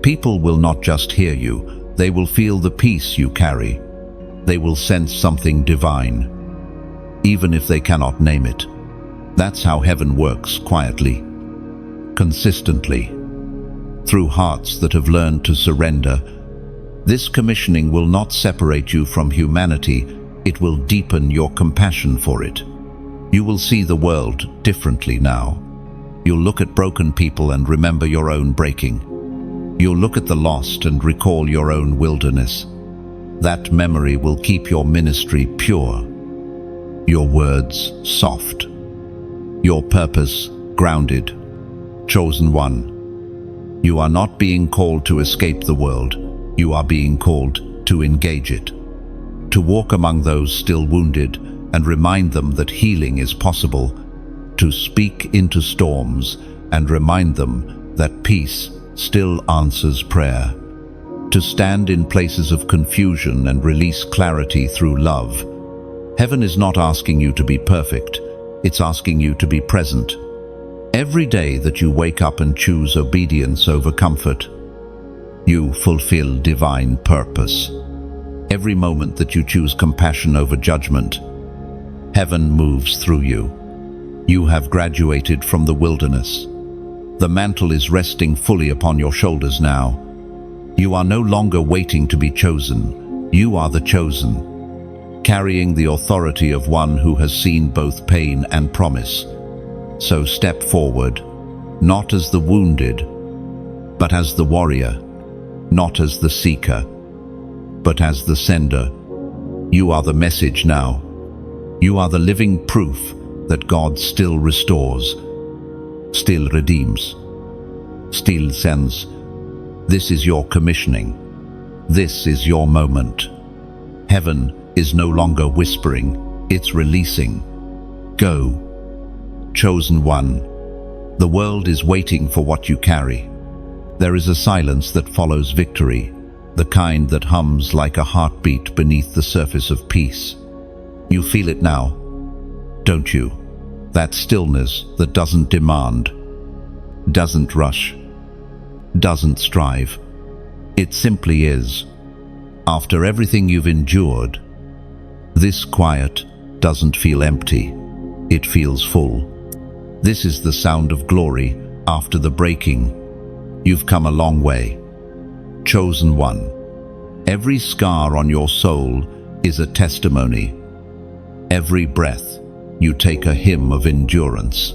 People will not just hear you, they will feel the peace you carry. They will sense something divine, even if they cannot name it. That's how heaven works, quietly, consistently, through hearts that have learned to surrender. This commissioning will not separate you from humanity, it will deepen your compassion for it. You will see the world differently now. You'll look at broken people and remember your own breaking. You'll look at the lost and recall your own wilderness. That memory will keep your ministry pure, your words soft, your purpose grounded. Chosen one, you are not being called to escape the world. You are being called to engage it, to walk among those still wounded and remind them that healing is possible, to speak into storms and remind them that peace still answers prayer, to stand in places of confusion and release clarity through love. Heaven is not asking you to be perfect, it's asking you to be present. Every day that you wake up and choose obedience over comfort, you fulfill divine purpose. Every moment that you choose compassion over judgment, heaven moves through you. You have graduated from the wilderness. The mantle is resting fully upon your shoulders now. You are no longer waiting to be chosen. You are the chosen, carrying the authority of one who has seen both pain and promise. So step forward, not as the wounded, but as the warrior, not as the seeker, but as the sender. You are the message now. You are the living proof that God still restores, still redeems, still sends. This is your commissioning. This is your moment. Heaven is no longer whispering, it's releasing. Go, chosen one. The world is waiting for what you carry. There is a silence that follows victory, the kind that hums like a heartbeat beneath the surface of peace. You feel it now, don't you? That stillness that doesn't demand, doesn't rush, doesn't strive. It simply is. After everything you've endured, this quiet doesn't feel empty. It feels full. This is the sound of glory after the breaking. You've come a long way. Chosen one. Every scar on your soul is a testimony. Every breath, you take a hymn of endurance.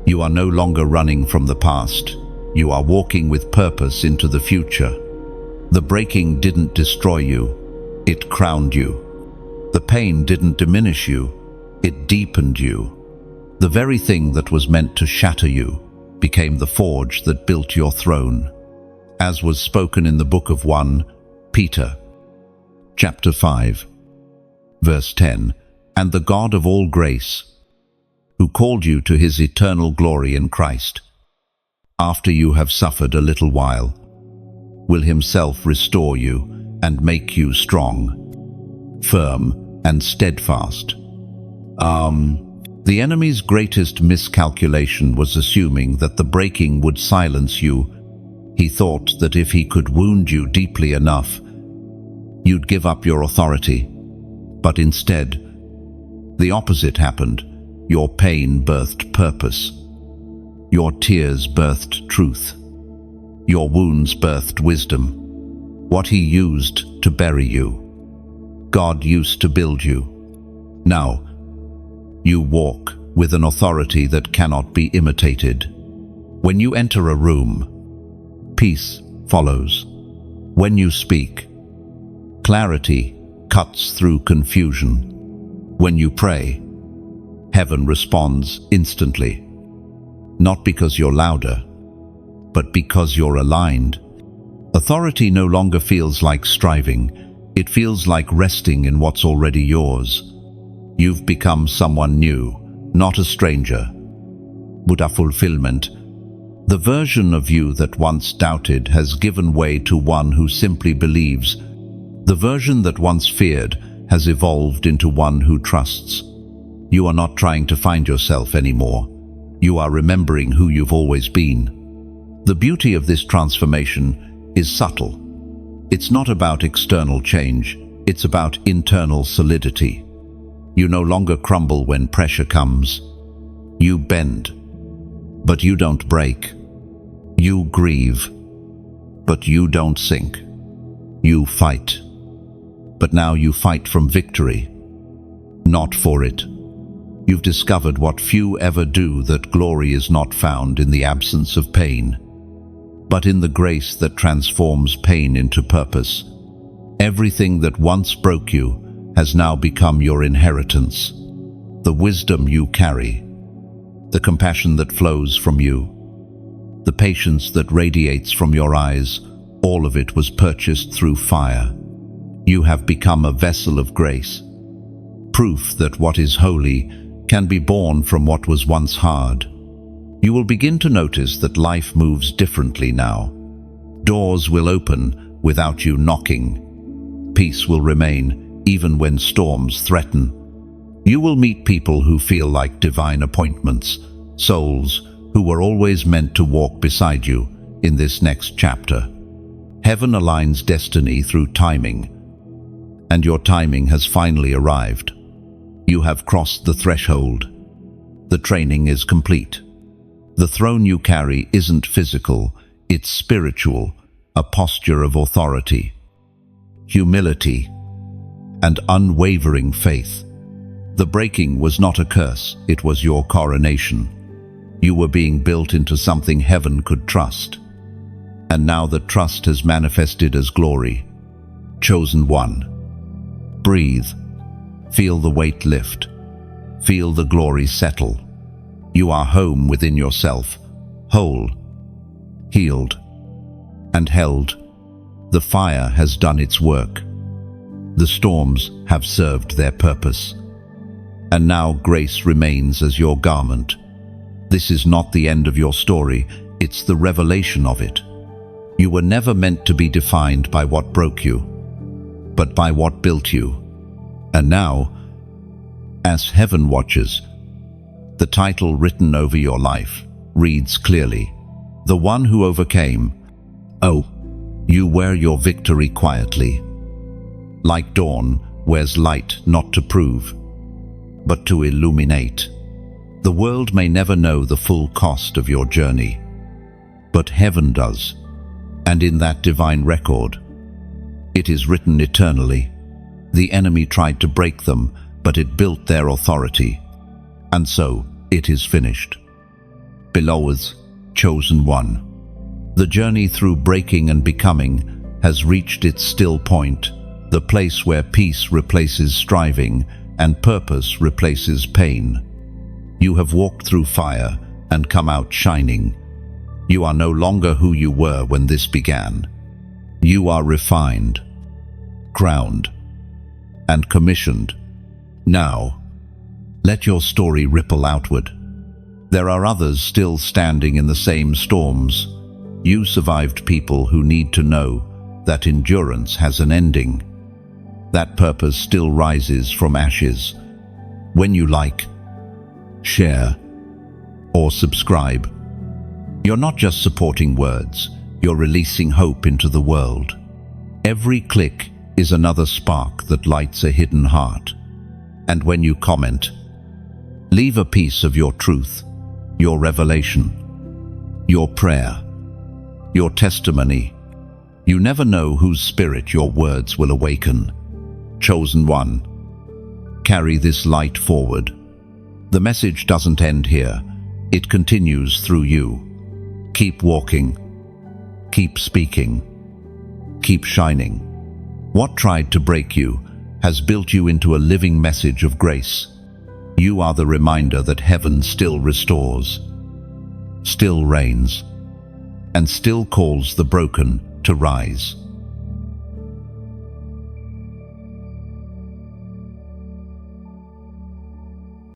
You are no longer running from the past. You are walking with purpose into the future. The breaking didn't destroy you, it crowned you. The pain didn't diminish you, it deepened you. The very thing that was meant to shatter you became the forge that built your throne, as was spoken in the book of 1 Peter, chapter 5, verse 10. And the God of all grace, who called you to his eternal glory in Christ. After you have suffered a little while, will himself restore you and make you strong, firm, and steadfast. The enemy's greatest miscalculation was assuming that the breaking would silence you. He thought that if he could wound you deeply enough, you'd give up your authority. But instead, the opposite happened. Your pain birthed purpose. Your tears birthed truth. Your wounds birthed wisdom. What he used to bury you, God used to build you. Now, you walk with an authority that cannot be imitated. When you enter a room, peace follows. When you speak, clarity cuts through confusion. When you pray, heaven responds instantly. Not because you're louder, but because you're aligned. Authority no longer feels like striving. It feels like resting in what's already yours. You've become someone new, not a stranger, but a fulfillment. The version of you that once doubted has given way to one who simply believes. The version that once feared has evolved into one who trusts. You are not trying to find yourself anymore. You are remembering who you've always been. The beauty of this transformation is subtle. It's not about external change, it's about internal solidity. You no longer crumble when pressure comes. You bend, but you don't break. You grieve, but you don't sink. You fight, but now you fight from victory, not for it. You've discovered what few ever do, that glory is not found in the absence of pain, but in the grace that transforms pain into purpose. Everything that once broke you has now become your inheritance. The wisdom you carry, the compassion that flows from you, the patience that radiates from your eyes, all of it was purchased through fire. You have become a vessel of grace, proof that what is holy can be born from what was once hard. You will begin to notice that life moves differently now. Doors will open without you knocking. Peace will remain even when storms threaten. You will meet people who feel like divine appointments, souls who were always meant to walk beside you in this next chapter. Heaven aligns destiny through timing, and your timing has finally arrived. You have crossed the threshold. The training is complete. The throne you carry isn't physical, it's spiritual, a posture of authority, humility, and unwavering faith. The breaking was not a curse, it was your coronation. You were being built into something heaven could trust. And now that trust has manifested as glory. Chosen one. Breathe. Feel the weight lift. Feel the glory settle. You are home within yourself, whole, healed, and held. The fire has done its work. The storms have served their purpose. And now grace remains as your garment. This is not the end of your story, it's the revelation of it. You were never meant to be defined by what broke you, but by what built you. And now, as heaven watches, the title written over your life reads clearly, "The one who overcame." Oh, you wear your victory quietly. Like dawn wears light not to prove, but to illuminate. The world may never know the full cost of your journey, but heaven does. And in that divine record, it is written eternally. The enemy tried to break them, but it built their authority. And so, it is finished. Beloved, chosen one. The journey through breaking and becoming has reached its still point, the place where peace replaces striving and purpose replaces pain. You have walked through fire and come out shining. You are no longer who you were when this began. You are refined, crowned, and commissioned. Now, Let your story ripple outward. There are others still standing in the same storms. You survived people who need to know that endurance has an ending, that purpose still rises from ashes. When you like, share, or subscribe, you're not just supporting words, you're releasing hope into the world. Every click is another spark that lights a hidden heart. And when you comment, leave a piece of your truth, your revelation, your prayer, your testimony. You never know whose spirit your words will awaken. Chosen one, carry this light forward. The message doesn't end here. It continues through you. Keep walking. Keep speaking. Keep shining. What tried to break you has built you into a living message of grace. You are the reminder that heaven still restores, still reigns, and still calls the broken to rise.